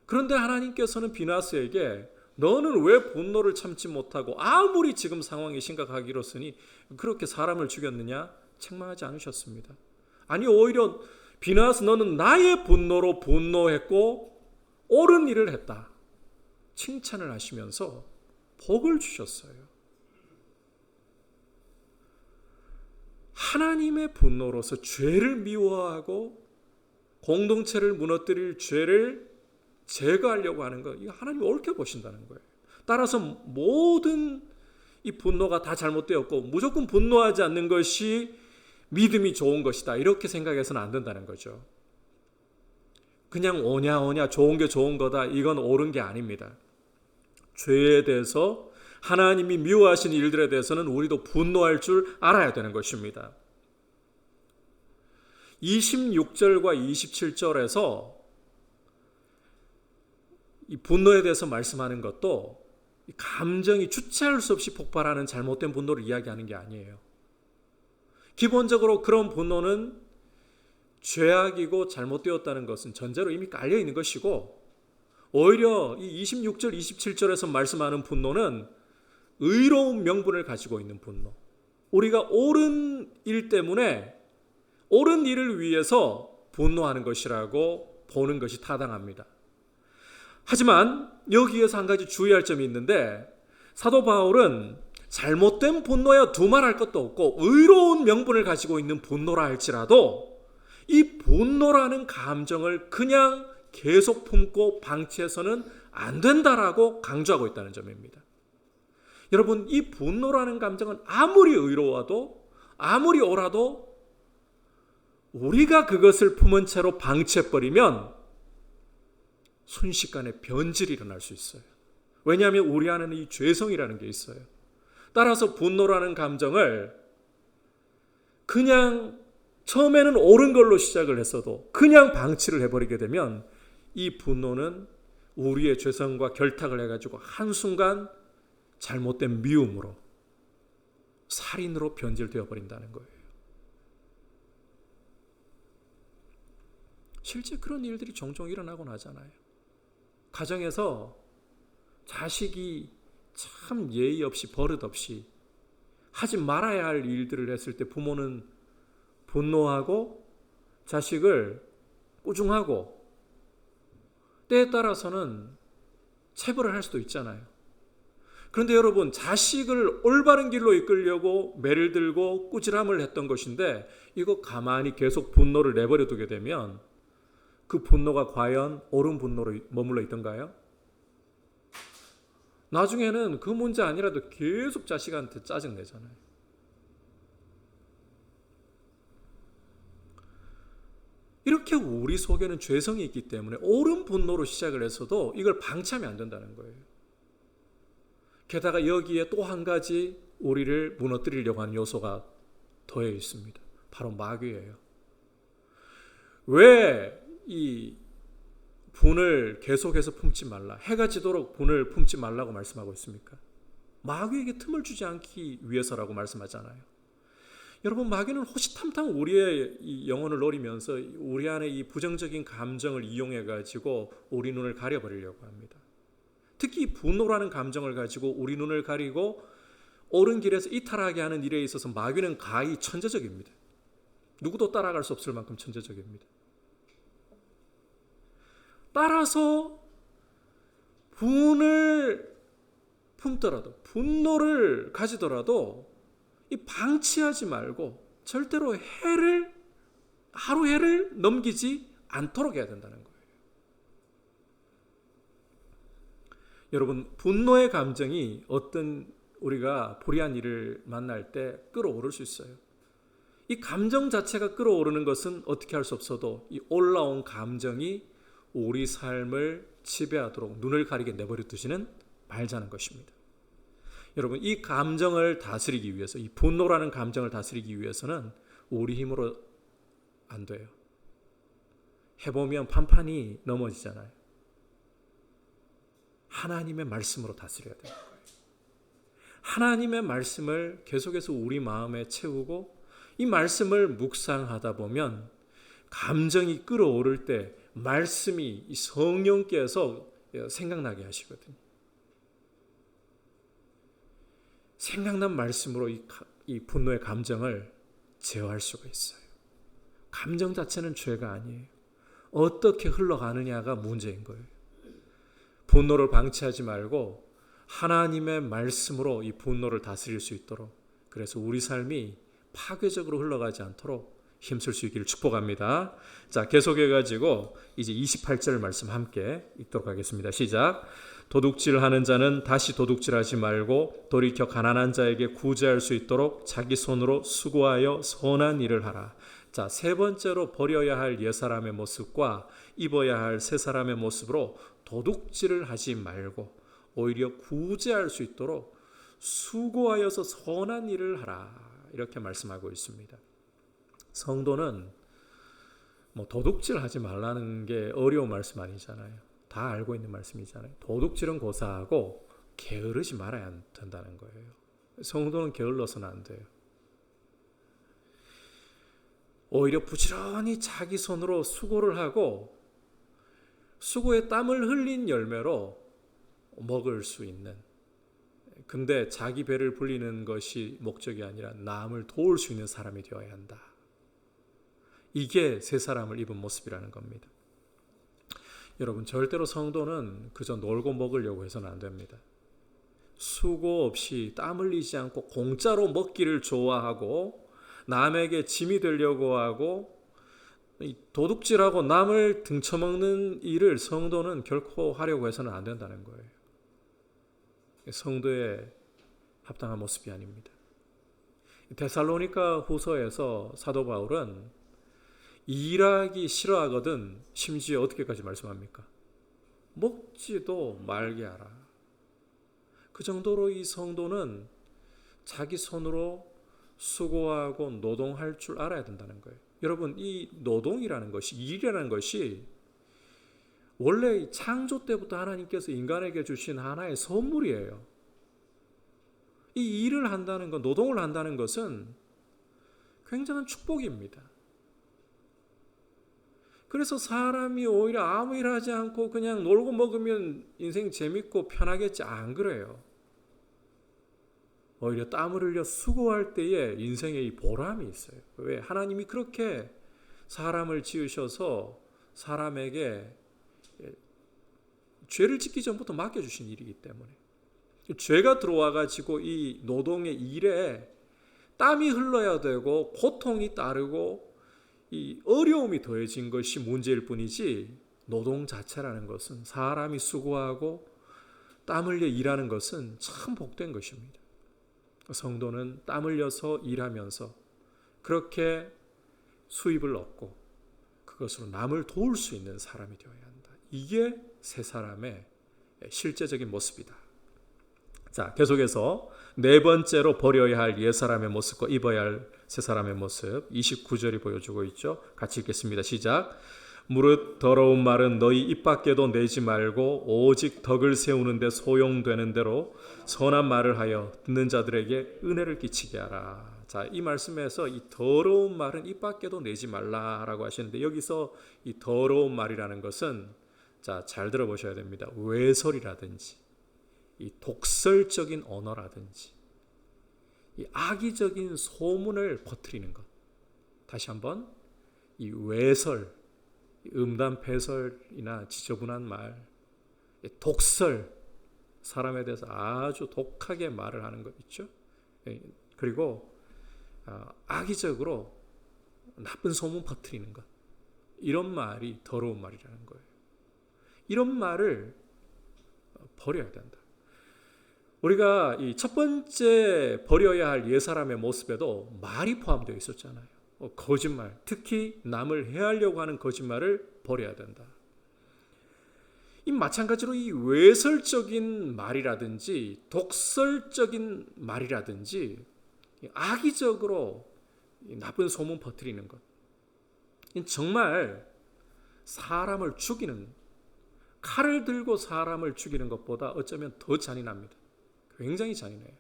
그런데 하나님께서는 비느하스에게 너는 왜 분노를 참지 못하고 아무리 지금 상황이 심각하기로서니 그렇게 사람을 죽였느냐 책망하지 않으셨습니다. 아니 오히려 비나스 너는 나의 분노로 분노했고 옳은 일을 했다. 칭찬을 하시면서 복을 주셨어요. 하나님의 분노로서 죄를 미워하고 공동체를 무너뜨릴 죄를 제거하려고 하는 것, 이거 하나님이 옳게 보신다는 거예요. 따라서 모든 이 분노가 다 잘못되었고 무조건 분노하지 않는 것이 믿음이 좋은 것이다, 이렇게 생각해서는 안 된다는 거죠. 그냥 오냐 좋은 게 좋은 거다, 이건 옳은 게 아닙니다. 죄에 대해서, 하나님이 미워하신 일들에 대해서는 우리도 분노할 줄 알아야 되는 것입니다. 26절과 27절에서 이 분노에 대해서 말씀하는 것도 감정이 주체할 수 없이 폭발하는 잘못된 분노를 이야기하는 게 아니에요. 기본적으로 그런 분노는 죄악이고 잘못되었다는 것은 전제로 이미 깔려 있는 것이고, 오히려 이 26절, 27절에서 말씀하는 분노는 의로운 명분을 가지고 있는 분노. 우리가 옳은 일 때문에, 옳은 일을 위해서 분노하는 것이라고 보는 것이 타당합니다. 하지만 여기에서 한 가지 주의할 점이 있는데, 사도 바울은 잘못된 분노야 두말할 것도 없고 의로운 명분을 가지고 있는 분노라 할지라도 이 분노라는 감정을 그냥 계속 품고 방치해서는 안 된다라고 강조하고 있다는 점입니다. 여러분, 이 분노라는 감정은 아무리 의로워도, 아무리 옳아도 우리가 그것을 품은 채로 방치해버리면 순식간에 변질이 일어날 수 있어요. 왜냐하면 우리 안에는 이 죄성이라는 게 있어요. 따라서 분노라는 감정을 그냥 처음에는 옳은 걸로 시작을 했어도 그냥 방치를 해버리게 되면 이 분노는 우리의 죄성과 결탁을 해가지고 한순간 잘못된 미움으로, 살인으로 변질되어 버린다는 거예요. 실제 그런 일들이 종종 일어나곤 하잖아요. 가정에서 자식이 참 예의 없이 버릇 없이 하지 말아야 할 일들을 했을 때 부모는 분노하고 자식을 꾸중하고 때에 따라서는 체벌을 할 수도 있잖아요. 그런데 여러분, 자식을 올바른 길로 이끌려고 매를 들고 꾸지람을 했던 것인데 이거 가만히 계속 분노를 내버려 두게 되면 그 분노가 과연 옳은 분노로 머물러 있던가요? 나중에는 그 문제 아니라도 계속 자식한테 짜증내잖아요. 이렇게 우리 속에는 죄성이 있기 때문에 옳은 분노로 시작을 했어도 이걸 방치하면 안 된다는 거예요. 게다가 여기에 또 한 가지 우리를 무너뜨리려고 하는 요소가 더해 있습니다. 바로 마귀예요. 왜 이 분을 계속해서 품지 말라, 해가 지도록 분을 품지 말라고 말씀하고 있습니까? 마귀에게 틈을 주지 않기 위해서라고 말씀하잖아요. 여러분, 마귀는 호시탐탐 우리의 이 영혼을 노리면서 우리 안에 이 부정적인 감정을 이용해 가지고 우리 눈을 가려버리려고 합니다. 특히 분노라는 감정을 가지고 우리 눈을 가리고 옳은 길에서 이탈하게 하는 일에 있어서 마귀는 가히 천재적입니다. 누구도 따라갈 수 없을 만큼 천재적입니다. 따라서 분을 품더라도, 분노를 가지더라도 이 방치하지 말고 절대로 하루 해를 넘기지 않도록 해야 된다는 거예요. 여러분, 분노의 감정이 어떤 우리가 불의한 일을 만날 때 끌어오를 수 있어요. 이 감정 자체가 끌어오르는 것은 어떻게 할 수 없어도 이 올라온 감정이 우리 삶을 지배하도록 눈을 가리게 내버려 두지는 말자는 것입니다. 여러분, 이 감정을 다스리기 위해서, 이 분노라는 감정을 다스리기 위해서는 우리 힘으로 안 돼요. 해보면 판판이 넘어지잖아요. 하나님의 말씀으로 다스려야 돼요. 하나님의 말씀을 계속해서 우리 마음에 채우고 이 말씀을 묵상하다 보면 감정이 끌어오를 때 말씀이 성령께서 생각나게 하시거든요. 생각난 말씀으로 이 분노의 감정을 제어할 수가 있어요. 감정 자체는 죄가 아니에요. 어떻게 흘러가느냐가 문제인 거예요. 분노를 방치하지 말고 하나님의 말씀으로 이 분노를 다스릴 수 있도록, 그래서 우리 삶이 파괴적으로 흘러가지 않도록 힘쓸 수 있기를 축복합니다. 자, 계속해가지고 이제 28절 말씀 함께 읽도록 하겠습니다. 시작. 도둑질하는 자는 다시 도둑질하지 말고 돌이켜 가난한 자에게 구제할 수 있도록 자기 손으로 수고하여 선한 일을 하라. 자, 세 번째로 버려야 할 옛사람의 모습과 입어야 할 새 사람의 모습으로 도둑질을 하지 말고 오히려 구제할 수 있도록 수고하여서 선한 일을 하라. 이렇게 말씀하고 있습니다. 성도는 도둑질 하지 말라는 게 어려운 말씀 아니잖아요. 다 알고 있는 말씀이잖아요. 도둑질은 고사하고 게으르지 말아야 된다는 거예요. 성도는 게을러서는 안 돼요. 오히려 부지런히 자기 손으로 수고를 하고 수고에 땀을 흘린 열매로 먹을 수 있는, 근데 자기 배를 불리는 것이 목적이 아니라 남을 도울 수 있는 사람이 되어야 한다. 이게 새 사람을 입은 모습이라는 겁니다. 여러분, 절대로 성도는 그저 놀고 먹으려고 해서는 안 됩니다. 수고 없이 땀 흘리지 않고 공짜로 먹기를 좋아하고 남에게 짐이 되려고 하고 도둑질하고 남을 등쳐먹는 일을 성도는 결코 하려고 해서는 안 된다는 거예요. 성도의 합당한 모습이 아닙니다. 데살로니가 후서에서 사도 바울은 일하기 싫어하거든 심지어 어떻게까지 말씀합니까? 먹지도 말게 하라. 그 정도로 이 성도는 자기 손으로 수고하고 노동할 줄 알아야 된다는 거예요. 여러분, 이 노동이라는 것이, 일이라는 것이 원래 창조 때부터 하나님께서 인간에게 주신 하나의 선물이에요. 이 일을 한다는 것, 노동을 한다는 것은 굉장한 축복입니다. 그래서 사람이 오히려 아무 일 하지 않고 그냥 놀고 먹으면 인생 재밌고 편하겠지, 안 그래요. 오히려 땀을 흘려 수고할 때에 인생에 이 보람이 있어요. 왜? 하나님이 그렇게 사람을 지으셔서 사람에게 죄를 짓기 전부터 맡겨주신 일이기 때문에, 죄가 들어와가지고 이 노동의 일에 땀이 흘러야 되고 고통이 따르고 이 어려움이 더해진 것이 문제일 뿐이지, 노동 자체라는 것은, 사람이 수고하고 땀 흘려 일하는 것은 참 복된 것입니다. 성도는 땀 흘려서 일하면서 그렇게 수입을 얻고 그것으로 남을 도울 수 있는 사람이 되어야 한다. 이게 새 사람의 실제적인 모습이다. 자, 계속해서 네 번째로 버려야 할 옛 사람의 모습과 입어야 할 새 사람의 모습, 29절이 보여주고 있죠. 같이 읽겠습니다. 시작. 무릇 더러운 말은 너희 입 밖에도 내지 말고 오직 덕을 세우는 데 소용되는 대로 선한 말을 하여 듣는 자들에게 은혜를 끼치게 하라. 자, 이 말씀에서 이 더러운 말은 입 밖에도 내지 말라라고 하시는데, 여기서 이 더러운 말이라는 것은, 자, 잘 들어보셔야 됩니다. 외설이라든지 이 독설적인 언어라든지 이 악의적인 소문을 퍼뜨리는 것. 다시 한번, 이 외설, 음담패설이나 지저분한 말, 독설, 사람에 대해서 아주 독하게 말을 하는 것 있죠. 그리고 악의적으로 나쁜 소문 퍼뜨리는 것, 이런 말이 더러운 말이라는 거예요. 이런 말을 버려야 된다. 우리가 이 첫 번째 버려야 할 옛사람의 모습에도 말이 포함되어 있었잖아요. 거짓말, 특히 남을 해하려고 하는 거짓말을 버려야 된다. 이 마찬가지로 이 외설적인 말이라든지 독설적인 말이라든지 악의적으로 나쁜 소문 퍼뜨리는 것, 정말 사람을 죽이는, 칼을 들고 사람을 죽이는 것보다 어쩌면 더 잔인합니다. 굉장히 잔인해요.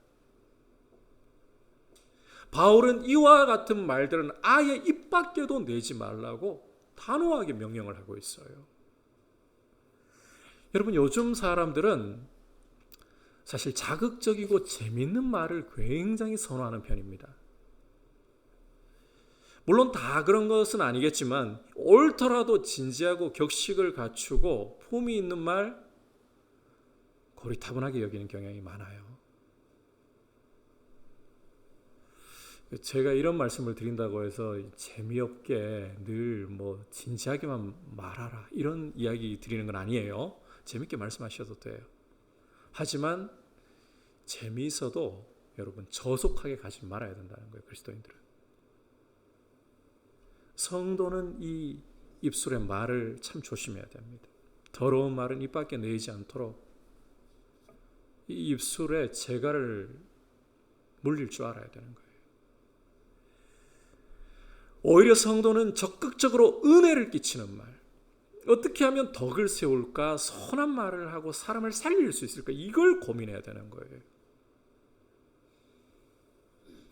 바울은 이와 같은 말들은 아예 입 밖에도 내지 말라고 단호하게 명령을 하고 있어요. 여러분, 요즘 사람들은 사실 자극적이고 재밌는 말을 굉장히 선호하는 편입니다. 물론 다 그런 것은 아니겠지만 옳더라도 진지하고 격식을 갖추고 품위 있는 말 고리타분하게 여기는 경향이 많아요. 제가 이런 말씀을 드린다고 해서 재미없게 늘 뭐 진지하게만 말하라 이런 이야기 드리는 건 아니에요. 재밌게 말씀하셔도 돼요. 하지만 재미있어도 여러분 저속하게 가지 말아야 된다는 거예요. 그리스도인들은. 성도는 이 입술의 말을 참 조심해야 됩니다. 더러운 말은 입 밖에 내지 않도록 이 입술에 재갈을 물릴 줄 알아야 되는 거예요. 오히려 성도는 적극적으로 은혜를 끼치는 말, 어떻게 하면 덕을 세울까, 선한 말을 하고 사람을 살릴 수 있을까, 이걸 고민해야 되는 거예요.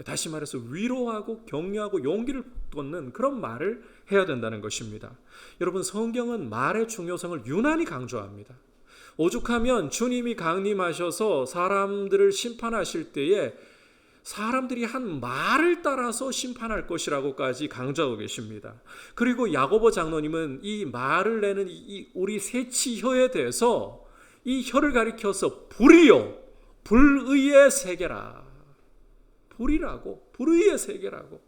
다시 말해서 위로하고 격려하고 용기를 돋는 그런 말을 해야 된다는 것입니다. 여러분, 성경은 말의 중요성을 유난히 강조합니다. 오죽하면 주님이 강림하셔서 사람들을 심판하실 때에 사람들이 한 말을 따라서 심판할 것이라고까지 강조하고 계십니다. 그리고 야고보 장로님은 이 말을 내는 이 우리 세치혀에 대해서 이 혀를 가리켜서 불이요, 불의의 세계라. 불이라고, 불의의 세계라고.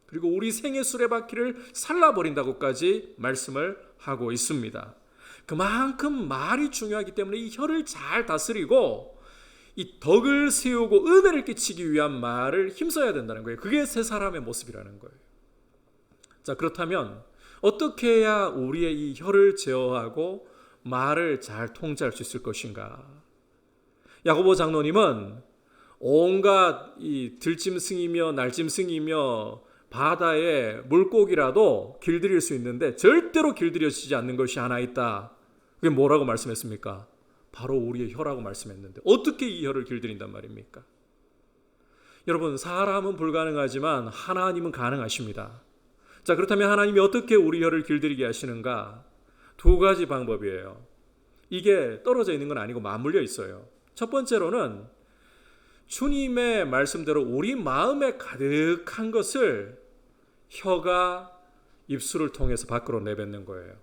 그리고 우리 생의 수레바퀴를 살라버린다고까지 말씀을 하고 있습니다. 그만큼 말이 중요하기 때문에 이 혀를 잘 다스리고 이 덕을 세우고 은혜를 끼치기 위한 말을 힘써야 된다는 거예요. 그게 새 사람의 모습이라는 거예요. 자, 그렇다면 어떻게 해야 우리의 이 혀를 제어하고 말을 잘 통제할 수 있을 것인가? 야고보 장로님은 온갖 이 들짐승이며 날짐승이며 바다의 물고기라도 길들일 수 있는데 절대로 길들여지지 않는 것이 하나 있다. 그게 뭐라고 말씀했습니까? 바로 우리의 혀라고 말씀했는데 어떻게 이 혀를 길들인단 말입니까? 여러분, 사람은 불가능하지만 하나님은 가능하십니다. 자, 그렇다면 하나님이 어떻게 우리 혀를 길들이게 하시는가? 두 가지 방법이에요. 이게 떨어져 있는 건 아니고 맞물려 있어요. 첫 번째로는 주님의 말씀대로 우리 마음에 가득한 것을 혀가 입술을 통해서 밖으로 내뱉는 거예요.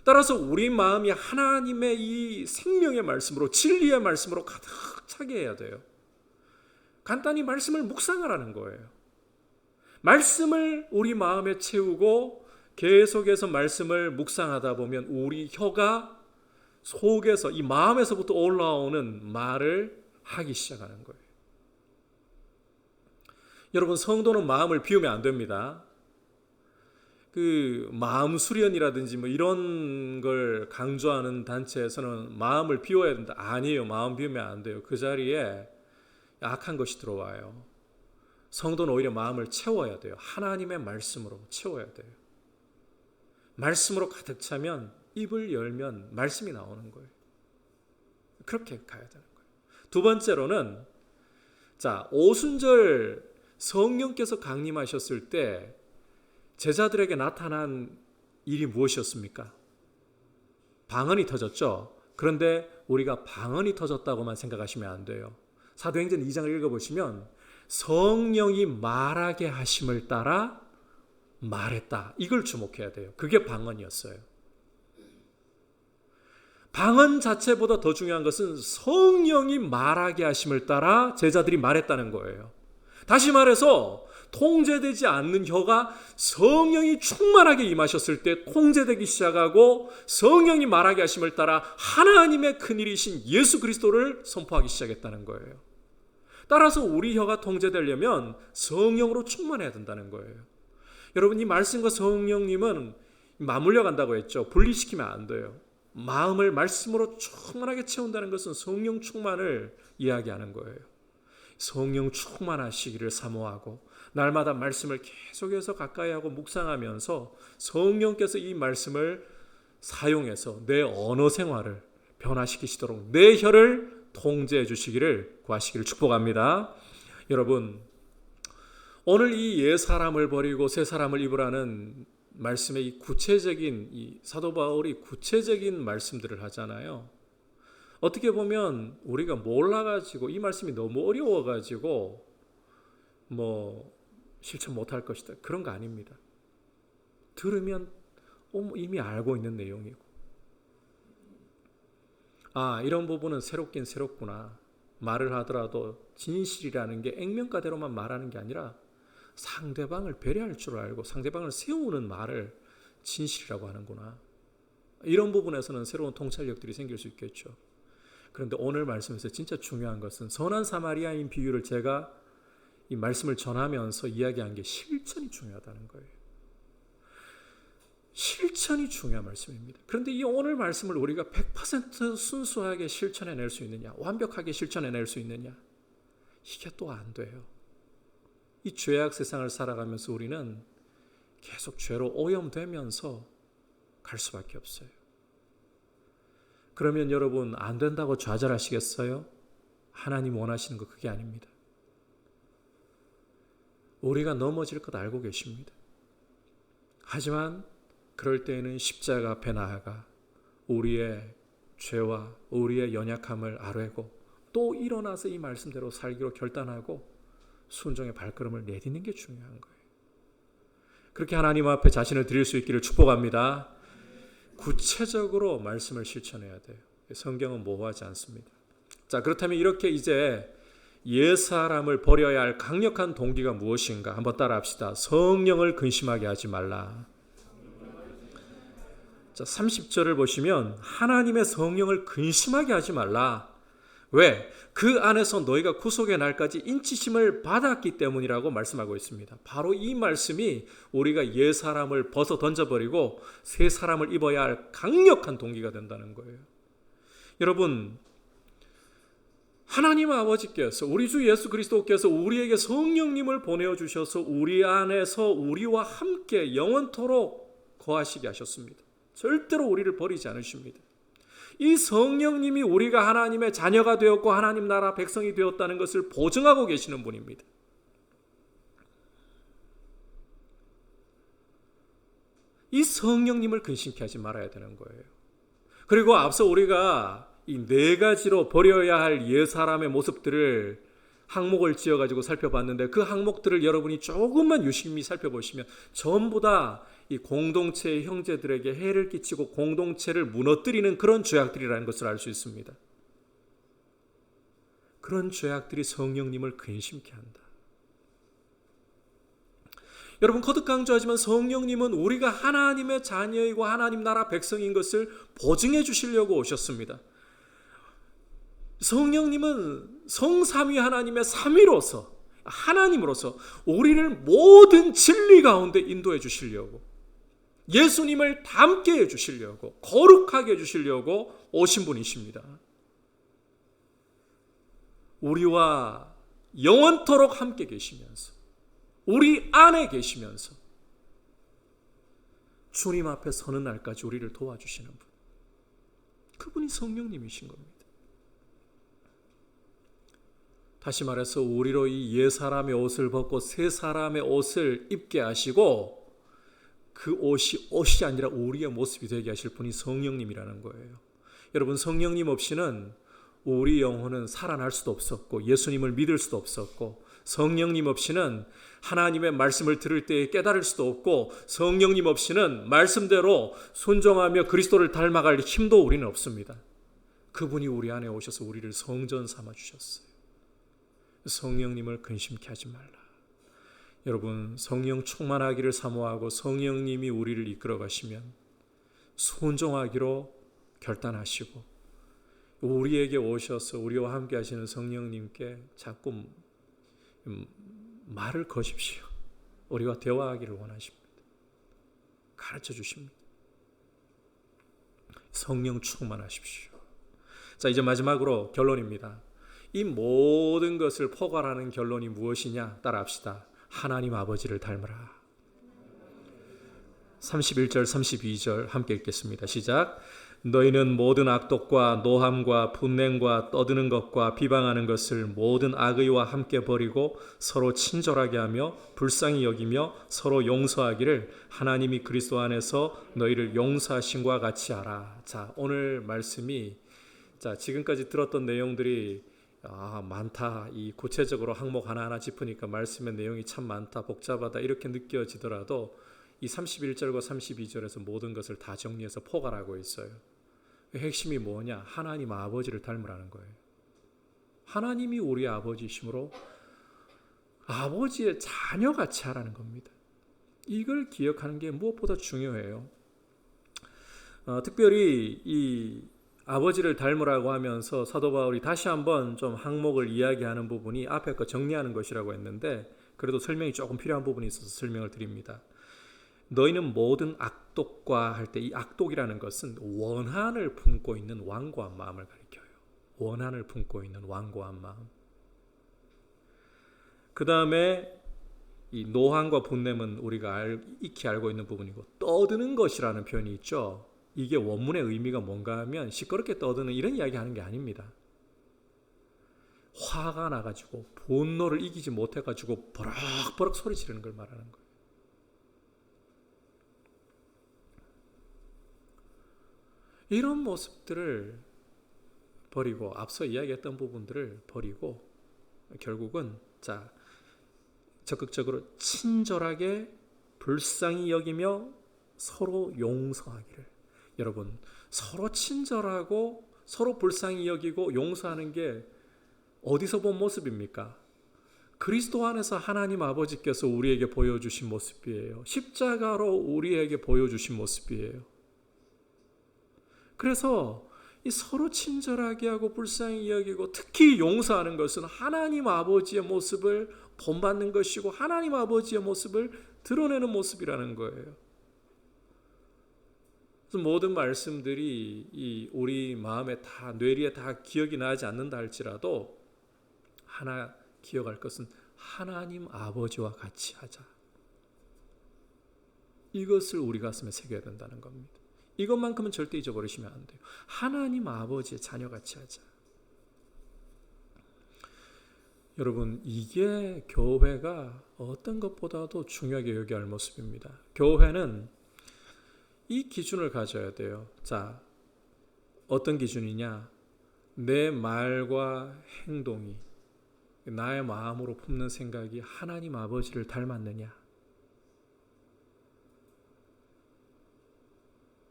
따라서 우리 마음이 하나님의 이 생명의 말씀으로, 진리의 말씀으로 가득 차게 해야 돼요. 간단히 말씀을 묵상하라는 거예요. 말씀을 우리 마음에 채우고 계속해서 말씀을 묵상하다 보면 우리 혀가 속에서, 이 마음에서부터 올라오는 말을 하기 시작하는 거예요. 여러분, 성도는 마음을 비우면 안 됩니다. 그 마음 수련이라든지 뭐 이런 걸 강조하는 단체에서는 마음을 비워야 된다. 아니에요. 마음 비우면 안 돼요. 그 자리에 악한 것이 들어와요. 성도는 오히려 마음을 채워야 돼요. 하나님의 말씀으로 채워야 돼요. 말씀으로 가득 차면 입을 열면 말씀이 나오는 거예요. 그렇게 가야 되는 거예요. 두 번째로는 자, 오순절 성령께서 강림하셨을 때 제자들에게 나타난 일이 무엇이었습니까? 방언이 터졌죠. 그런데 우리가 방언이 터졌다고만 생각하시면 안 돼요. 사도행전 2장을 읽어보시면 성령이 말하게 하심을 따라 말했다. 이걸 주목해야 돼요. 그게 방언이었어요. 방언 자체보다 더 중요한 것은 성령이 말하게 하심을 따라 제자들이 말했다는 거예요. 다시 말해서 통제되지 않는 혀가 성령이 충만하게 임하셨을 때 통제되기 시작하고 성령이 말하게 하심을 따라 하나님의 큰일이신 예수 그리스도를 선포하기 시작했다는 거예요. 따라서 우리 혀가 통제되려면 성령으로 충만해야 된다는 거예요. 여러분, 이 말씀과 성령님은 맞물려 간다고 했죠. 분리시키면 안 돼요. 마음을 말씀으로 충만하게 채운다는 것은 성령 충만을 이야기하는 거예요. 성령 충만하시기를 사모하고 날마다 말씀을 계속해서 가까이 하고 묵상하면서 성령께서 이 말씀을 사용해서 내 언어 생활을 변화시키시도록 내 혀를 통제해 주시기를 구하시기를 축복합니다. 여러분, 오늘 이 옛 사람을 버리고 새 사람을 입으라는 말씀의 이 구체적인, 이 사도 바울이 구체적인 말씀들을 하잖아요. 어떻게 보면 우리가 몰라가지고 이 말씀이 너무 어려워가지고 뭐 실천 못할 것이다. 그런 거 아닙니다. 들으면 이미 알고 있는 내용이고, 이런 부분은 새롭긴 새롭구나. 말을 하더라도 진실이라는 게 액면가대로만 말하는 게 아니라 상대방을 배려할 줄 알고 상대방을 세우는 말을 진실이라고 하는구나. 이런 부분에서는 새로운 통찰력들이 생길 수 있겠죠. 그런데 오늘 말씀에서 진짜 중요한 것은 선한 사마리아인 비유를 제가 이 말씀을 전하면서 이야기한 게 실천이 중요하다는 거예요. 실천이 중요한 말씀입니다. 그런데 이 오늘 말씀을 우리가 100% 순수하게 실천해낼 수 있느냐, 완벽하게 실천해낼 수 있느냐, 이게 또 안 돼요. 이 죄악 세상을 살아가면서 우리는 계속 죄로 오염되면서 갈 수밖에 없어요. 그러면 여러분 안 된다고 좌절하시겠어요? 하나님 원하시는 거 그게 아닙니다. 우리가 넘어질 것 알고 계십니다. 하지만 그럴 때에는 십자가 앞에 나아가 우리의 죄와 우리의 연약함을 아뢰고 또 일어나서 이 말씀대로 살기로 결단하고 순종의 발걸음을 내딛는 게 중요한 거예요. 그렇게 하나님 앞에 자신을 드릴 수 있기를 축복합니다. 구체적으로 말씀을 실천해야 돼요. 성경은 모호하지 않습니다. 자, 그렇다면 이렇게 이제 옛사람을 버려야 할 강력한 동기가 무엇인가 한번 따라합시다. 성령을 근심하게 하지 말라. 자, 30절을 보시면 하나님의 성령을 근심하게 하지 말라. 왜? 그 안에서 너희가 구속의 날까지 인치심을 받았기 때문이라고 말씀하고 있습니다. 바로 이 말씀이 우리가 옛사람을 벗어 던져버리고 새 사람을 입어야 할 강력한 동기가 된다는 거예요. 여러분, 하나님 아버지께서 우리 주 예수 그리스도께서 우리에게 성령님을 보내주셔서 우리 안에서 우리와 함께 영원토록 거하시게 하셨습니다. 절대로 우리를 버리지 않으십니다. 이 성령님이 우리가 하나님의 자녀가 되었고 하나님 나라 백성이 되었다는 것을 보증하고 계시는 분입니다. 이 성령님을 근심케 하지 말아야 되는 거예요. 그리고 앞서 우리가 이 네 가지로 버려야 할 옛사람의 모습들을 항목을 지어가지고 살펴봤는데 그 항목들을 여러분이 조금만 유심히 살펴보시면 전부 다 이 공동체의 형제들에게 해를 끼치고 공동체를 무너뜨리는 그런 죄악들이라는 것을 알 수 있습니다. 그런 죄악들이 성령님을 근심케 한다. 여러분, 거듭 강조하지만 성령님은 우리가 하나님의 자녀이고 하나님 나라 백성인 것을 보증해 주시려고 오셨습니다. 성령님은 성삼위 하나님의 삼위로서 하나님으로서 우리를 모든 진리 가운데 인도해 주시려고, 예수님을 닮게 해 주시려고, 거룩하게 해 주시려고 오신 분이십니다. 우리와 영원토록 함께 계시면서 우리 안에 계시면서 주님 앞에 서는 날까지 우리를 도와주시는 분, 그분이 성령님이신 겁니다. 다시 말해서 우리로 이 옛사람의 옷을 벗고 새 사람의 옷을 입게 하시고 그 옷이 아니라 우리의 모습이 되게 하실 분이 성령님이라는 거예요. 여러분, 성령님 없이는 우리 영혼은 살아날 수도 없었고 예수님을 믿을 수도 없었고, 성령님 없이는 하나님의 말씀을 들을 때 깨달을 수도 없고, 성령님 없이는 말씀대로 순종하며 그리스도를 닮아갈 힘도 우리는 없습니다. 그분이 우리 안에 오셔서 우리를 성전 삼아 주셨어요. 성령님을 근심케 하지 말라. 여러분, 성령 충만하기를 사모하고 성령님이 우리를 이끌어 가시면 순종하기로 결단하시고 우리에게 오셔서 우리와 함께 하시는 성령님께 자꾸 말을 거십시오. 우리와 대화하기를 원하십니다. 가르쳐 주십니다. 성령 충만하십시오. 자, 이제 마지막으로 결론입니다. 이 모든 것을 포괄하는 결론이 무엇이냐? 따라합시다. 하나님 아버지를 닮으라. 31절 32절 함께 읽겠습니다. 시작. 너희는 모든 악독과 노함과 분냉과 떠드는 것과 비방하는 것을 모든 악의와 함께 버리고 서로 친절하게 하며 불쌍히 여기며 서로 용서하기를 하나님이 그리스도 안에서 너희를 용서하신과 같이 하라. 자, 오늘 말씀이 지금까지 들었던 내용들이 많다. 이 구체적으로 항목 하나하나 짚으니까 말씀의 내용이 참 많다, 복잡하다 이렇게 느껴지더라도 이 31절과 32절에서 모든 것을 다 정리해서 포괄하고 있어요. 핵심이 뭐냐? 하나님 아버지를 닮으라는 거예요. 하나님이 우리 아버지이시므로 아버지의 자녀같이 하라는 겁니다. 이걸 기억하는 게 무엇보다 중요해요. 특별히 이 아버지를 닮으라고 하면서 사도 바울이 다시 한번 좀 항목을 이야기하는 부분이 앞에 거 정리하는 것이라고 했는데, 그래도 설명이 조금 필요한 부분이 있어서 설명을 드립니다. 너희는 모든 악독과 할 때 이 악독이라는 것은 원한을 품고 있는 완고한 마음을 가리켜요. 원한을 품고 있는 완고한 마음. 그 다음에 이 노함과 분냄은 우리가 익히 알고 있는 부분이고, 떠드는 것이라는 표현이 있죠. 이게 원문의 의미가 뭔가 하면 시끄럽게 떠드는 이런 이야기 하는 게 아닙니다. 화가 나가지고 분노를 이기지 못해가지고 버럭버럭 소리 지르는 걸 말하는 거예요. 이런 모습들을 버리고, 앞서 이야기했던 부분들을 버리고 결국은 적극적으로 친절하게 불쌍히 여기며 서로 용서하기를. 여러분, 서로 친절하고 서로 불쌍히 여기고 용서하는 게 어디서 본 모습입니까? 그리스도 안에서 하나님 아버지께서 우리에게 보여주신 모습이에요. 십자가로 우리에게 보여주신 모습이에요. 그래서 이 서로 친절하게 하고 불쌍히 여기고 특히 용서하는 것은 하나님 아버지의 모습을 본받는 것이고 하나님 아버지의 모습을 드러내는 모습이라는 거예요. 그래서 모든 말씀들이 우리 마음에 다, 뇌리에 다 기억이 나지 않는다 할지라도 하나 기억할 것은 하나님 아버지와 같이 하자. 이것을 우리 가슴에 새겨야 된다는 겁니다. 이것만큼은 절대 잊어버리시면 안 돼요. 하나님 아버지의 자녀같이 하자. 여러분, 이게 교회가 어떤 것보다도 중요하게 여겨야 할 모습입니다. 교회는 이 기준을 가져야 돼요. 자, 어떤 기준이냐? 내 말과 행동이, 나의 마음으로 품는 생각이 하나님 아버지를 닮았느냐?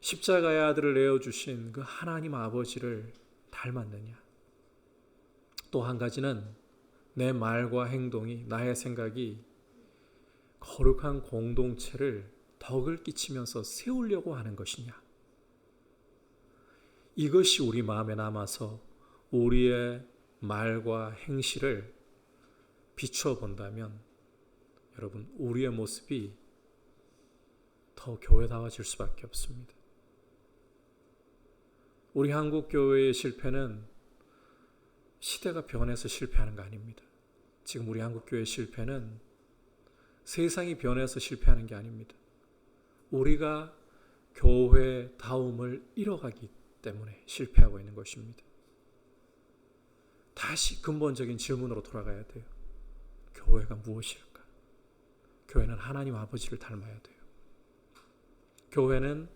십자가의 아들을 내어주신 그 하나님 아버지를 닮았느냐? 또 한 가지는 내 말과 행동이, 나의 생각이 거룩한 공동체를 덕을 끼치면서 세우려고 하는 것이냐? 이것이 우리 마음에 남아서 우리의 말과 행실을 비추어 본다면 여러분, 우리의 모습이 더 교회다워질 수밖에 없습니다. 우리 한국 교회의 실패는 시대가 변해서 실패하는 거 아닙니다. 지금 우리 한국 교회의 실패는 세상이 변해서 실패하는 게 아닙니다. 우리가 교회다움을 잃어가기 때문에 실패하고 있는 것입니다. 다시 근본적인 질문으로 돌아가야 돼요. 교회가 무엇일까? 교회는 하나님 아버지를 닮아야 돼요. 교회는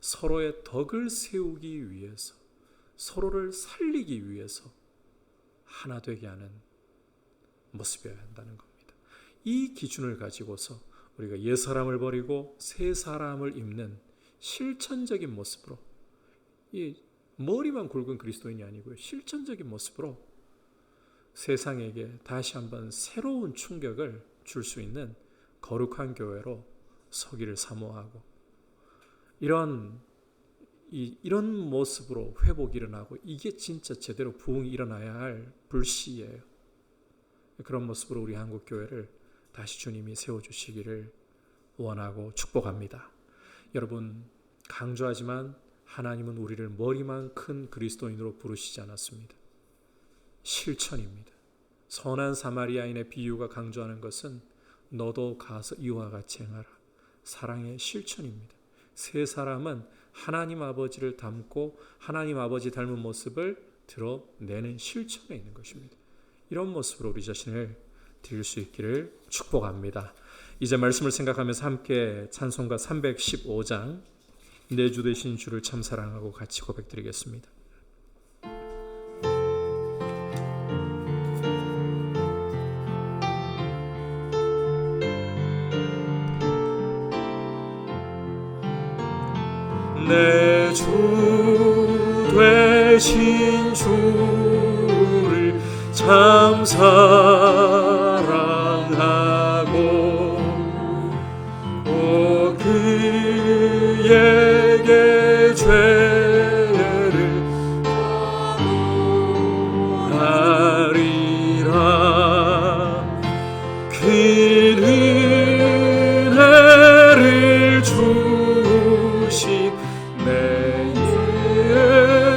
서로의 덕을 세우기 위해서, 서로를 살리기 위해서 하나 되게 하는 모습이어야 한다는 겁니다. 이 기준을 가지고서 우리가 옛사람을 버리고 새 사람을 입는 실천적인 모습으로, 이 머리만 굵은 그리스도인이 아니고요, 실천적인 모습으로 세상에게 다시 한번 새로운 충격을 줄 수 있는 거룩한 교회로 서기를 사모하고, 이런 모습으로 회복이 일어나고, 이게 진짜 제대로 부흥이 일어나야 할 불씨예요. 그런 모습으로 우리 한국 교회를 다시 주님이 세워주시기를 원하고 축복합니다. 여러분, 강조하지만 하나님은 우리를 머리만 큰 그리스도인으로 부르시지 않았습니다. 실천입니다. 선한 사마리아인의 비유가 강조하는 것은 너도 가서 이와 같이 행하라. 사랑의 실천입니다. 세 사람은 하나님 아버지를 닮고 하나님 아버지 닮은 모습을 드러내는 실천에 있는 것입니다. 이런 모습으로 우리 자신을 드릴 수 있기를 축복합니다. 이제 말씀을 생각하면서 함께 찬송가 315장 내 주 되신 주를 참 사랑하고 같이 고백드리겠습니다. 내 주 되신 주를 참 사랑하고 꼭 그에게 죄를 하리라. 큰 은혜를 주신 내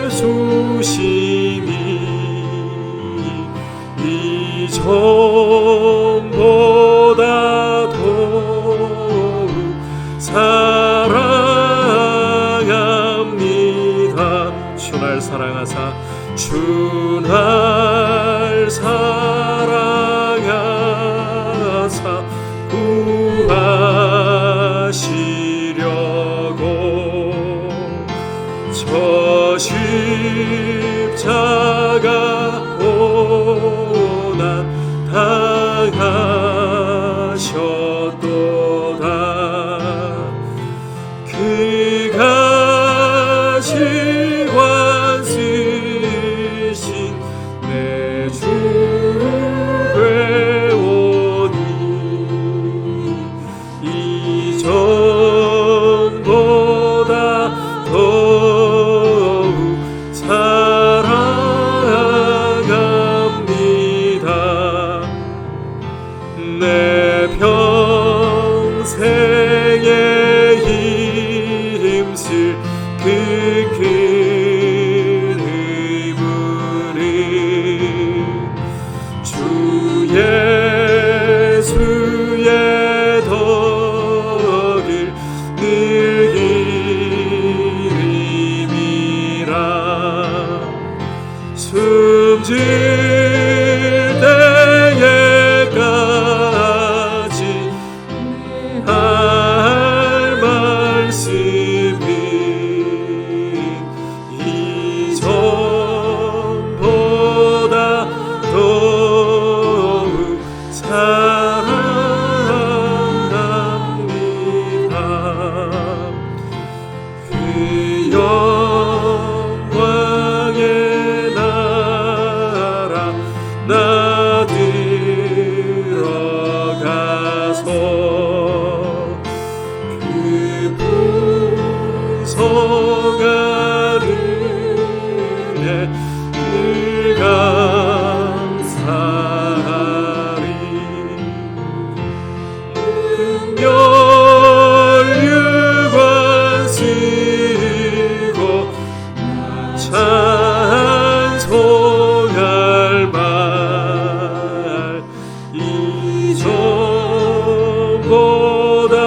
예수심이 이전보다 더욱 사랑합니다. 주 날 사랑하사 주 날 사랑하사 구하시려고 저 십자가 고난 당하셨도다. 그가 지관 쓰신 내 주 회오니 이전보다 더욱 사랑합니다. 내 평생에 힘쓸 그 큰 의무는 주 예수의 덕을 늘 기림이라. 숨질 때에까지 할 말씀은 이전보다 더욱 사랑합니다. 그 영광의 나라 나 들어가서 그 풍성한 은혜 늘 감사하리. 금멸유관 쓰고 찬송할 말 이전보다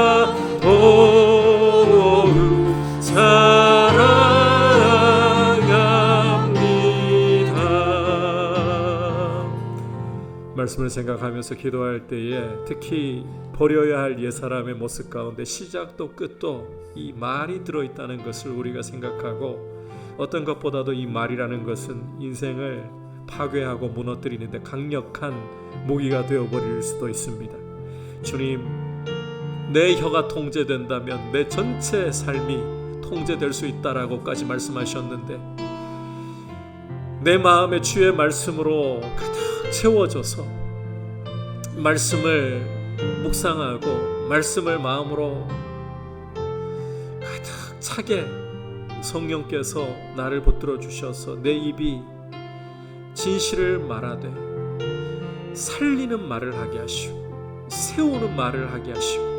더욱 사랑합니다. 말씀을 생각하면서 기도할 때에 특히 버려야 할 옛사람의 모습 가운데 시작도 끝도 이 말이 들어있다는 것을 우리가 생각하고, 어떤 것보다도 이 말이라는 것은 인생을 파괴하고 무너뜨리는데 강력한 무기가 되어버릴 수도 있습니다. 주님, 내 혀가 통제된다면 내 전체 삶이 통제될 수 있다라고까지 말씀하셨는데, 내 마음에 주의 말씀으로 가득 채워져서 말씀을 묵상하고 말씀을 마음으로 가득 차게 성령께서 나를 붙들어 주셔서 내 입이 진실을 말하되 살리는 말을 하게 하시고 세우는 말을 하게 하시고,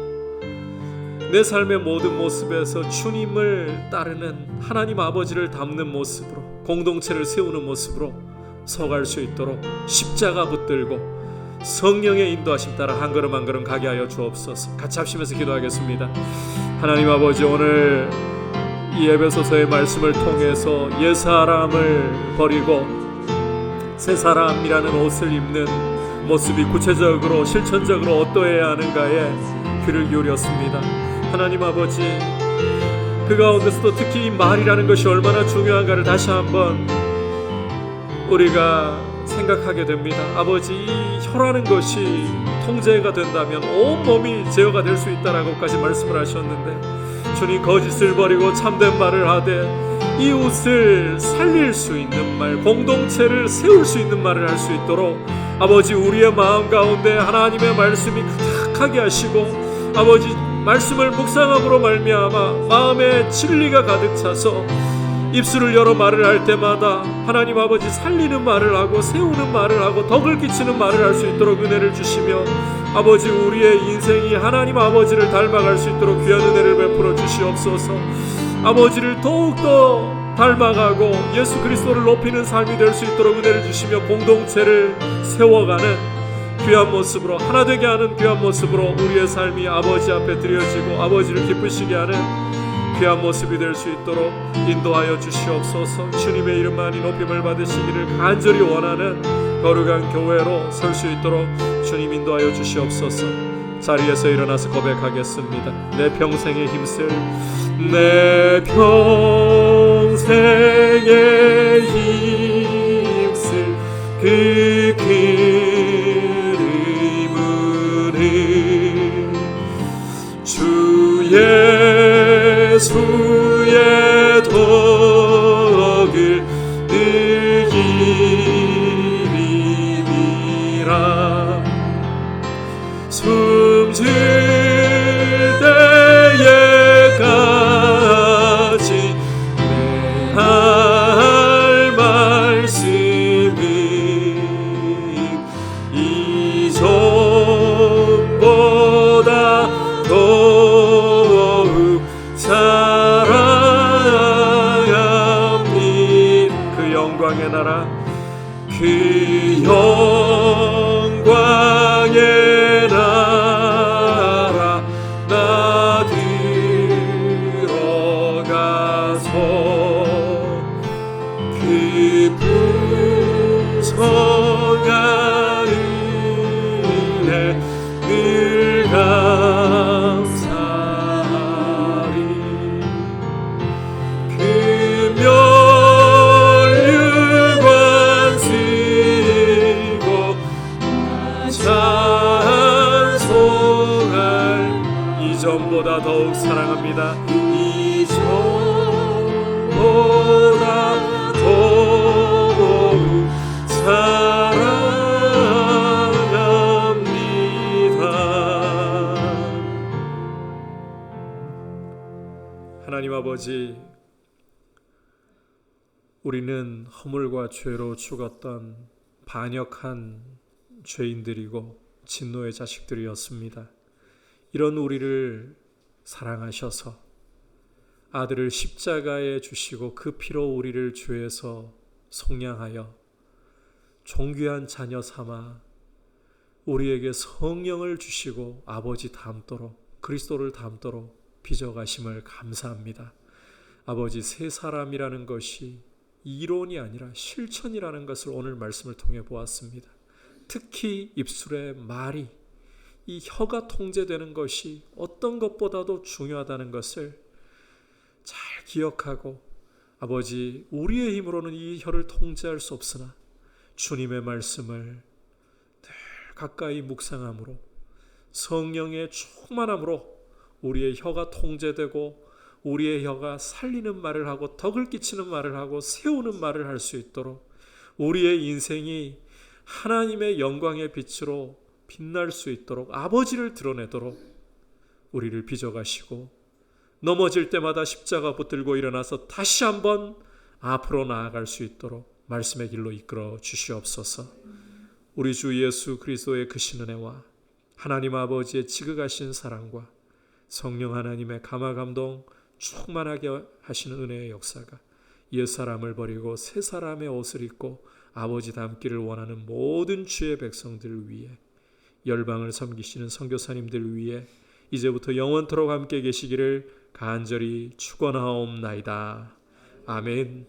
내 삶의 모든 모습에서 주님을 따르는 하나님 아버지를 닮는 모습으로 공동체를 세우는 모습으로 서갈 수 있도록 십자가 붙들고 성령의 인도하심 따라 한 걸음 한 걸음 가게 하여 주옵소서. 같이 합심해서 기도하겠습니다. 하나님 아버지, 오늘 이 에베소서의 말씀을 통해서 옛사람을 버리고 새사람이라는 옷을 입는 모습이 구체적으로 실천적으로 어떠해야 하는가에 귀를 기울였습니다. 하나님 아버지, 그 가운데서도 특히 이 말이라는 것이 얼마나 중요한가를 다시 한번 우리가 생각하게 됩니다. 아버지, 이 혀라는 것이 통제가 된다면 온 몸이 제어가 될 수 있다라고까지 말씀을 하셨는데, 주님 거짓을 버리고 참된 말을 하되 이웃을 살릴 수 있는 말, 공동체를 세울 수 있는 말을 할 수 있도록 아버지 우리의 마음 가운데 하나님의 말씀이 가득하게 하시고 아버지 말씀을 묵상함으로 말미암아 마음에 진리가 가득 차서 입술을 열어 말을 할 때마다 하나님 아버지 살리는 말을 하고 세우는 말을 하고 덕을 끼치는 말을 할 수 있도록 은혜를 주시며 아버지 우리의 인생이 하나님 아버지를 닮아갈 수 있도록 귀한 은혜를 베풀어 주시옵소서. 아버지를 더욱더 닮아가고 예수 그리스도를 높이는 삶이 될 수 있도록 은혜를 주시며 공동체를 세워가는 귀한 모습으로 하나 되게 하는 귀한 모습으로 우리의 삶이 아버지 앞에 드려지고 아버지를 기쁘시게 하는 귀한 모습이 될 수 있도록 인도하여 주시옵소서. 주님의 이름만이 높임을 받으시기를 간절히 원하는 거룩한 교회로 설 수 있도록 주님 인도하여 주시옵소서. 자리에서 일어나서 고백하겠습니다. 내 평생에 힘쓸 내 평생에 힘쓸 그 그림은 주 예수의 덕을 늘 기리리라. 숨질 때에까지 내 할 말씀은 이전보다 더욱 사랑합니다. 그 영광의 나라, 그 영광의 나라 나 들어가서 그 풍성한 은혜 늘 감사하리. 그 면류관 쓰고 찬송할 이전보다 더욱 사랑합니다. 이전보다 더욱 사랑합니다. 하나님 아버지, 우리는 허물과 죄로 죽었던 반역한 죄인들이고 진노의 자식들이었습니다. 이런 우리를 사랑하셔서 아들을 십자가에 주시고 그 피로 우리를 죄에서 속량하여 존귀한 자녀 삼아 우리에게 성령을 주시고 아버지 닮도록 그리스도를 닮도록 빚어가심을 감사합니다. 아버지, 새 사람이라는 것이 이론이 아니라 실천이라는 것을 오늘 말씀을 통해 보았습니다. 특히 입술의 말이, 이 혀가 통제되는 것이 어떤 것보다도 중요하다는 것을 잘 기억하고 아버지, 우리의 힘으로는 이 혀를 통제할 수 없으나 주님의 말씀을 늘 가까이 묵상함으로 성령의 충만함으로 우리의 혀가 통제되고 우리의 혀가 살리는 말을 하고 덕을 끼치는 말을 하고 세우는 말을 할 수 있도록 우리의 인생이 하나님의 영광의 빛으로 빛날 수 있도록 아버지를 드러내도록 우리를 빚어가시고 넘어질 때마다 십자가 붙들고 일어나서 다시 한번 앞으로 나아갈 수 있도록 말씀의 길로 이끌어 주시옵소서. 우리 주 예수 그리스도의 크신 은혜와 하나님 아버지의 지극하신 사랑과 성령 하나님의 감화감동 충만하게 하시는 은혜의 역사가 옛사람을 버리고 새 사람의 옷을 입고 아버지 닮기를 원하는 모든 주의 백성들 위해, 열방을 섬기시는 선교사님들 위해 이제부터 영원토록 함께 계시기를 간절히 축원하옵나이다. 아멘.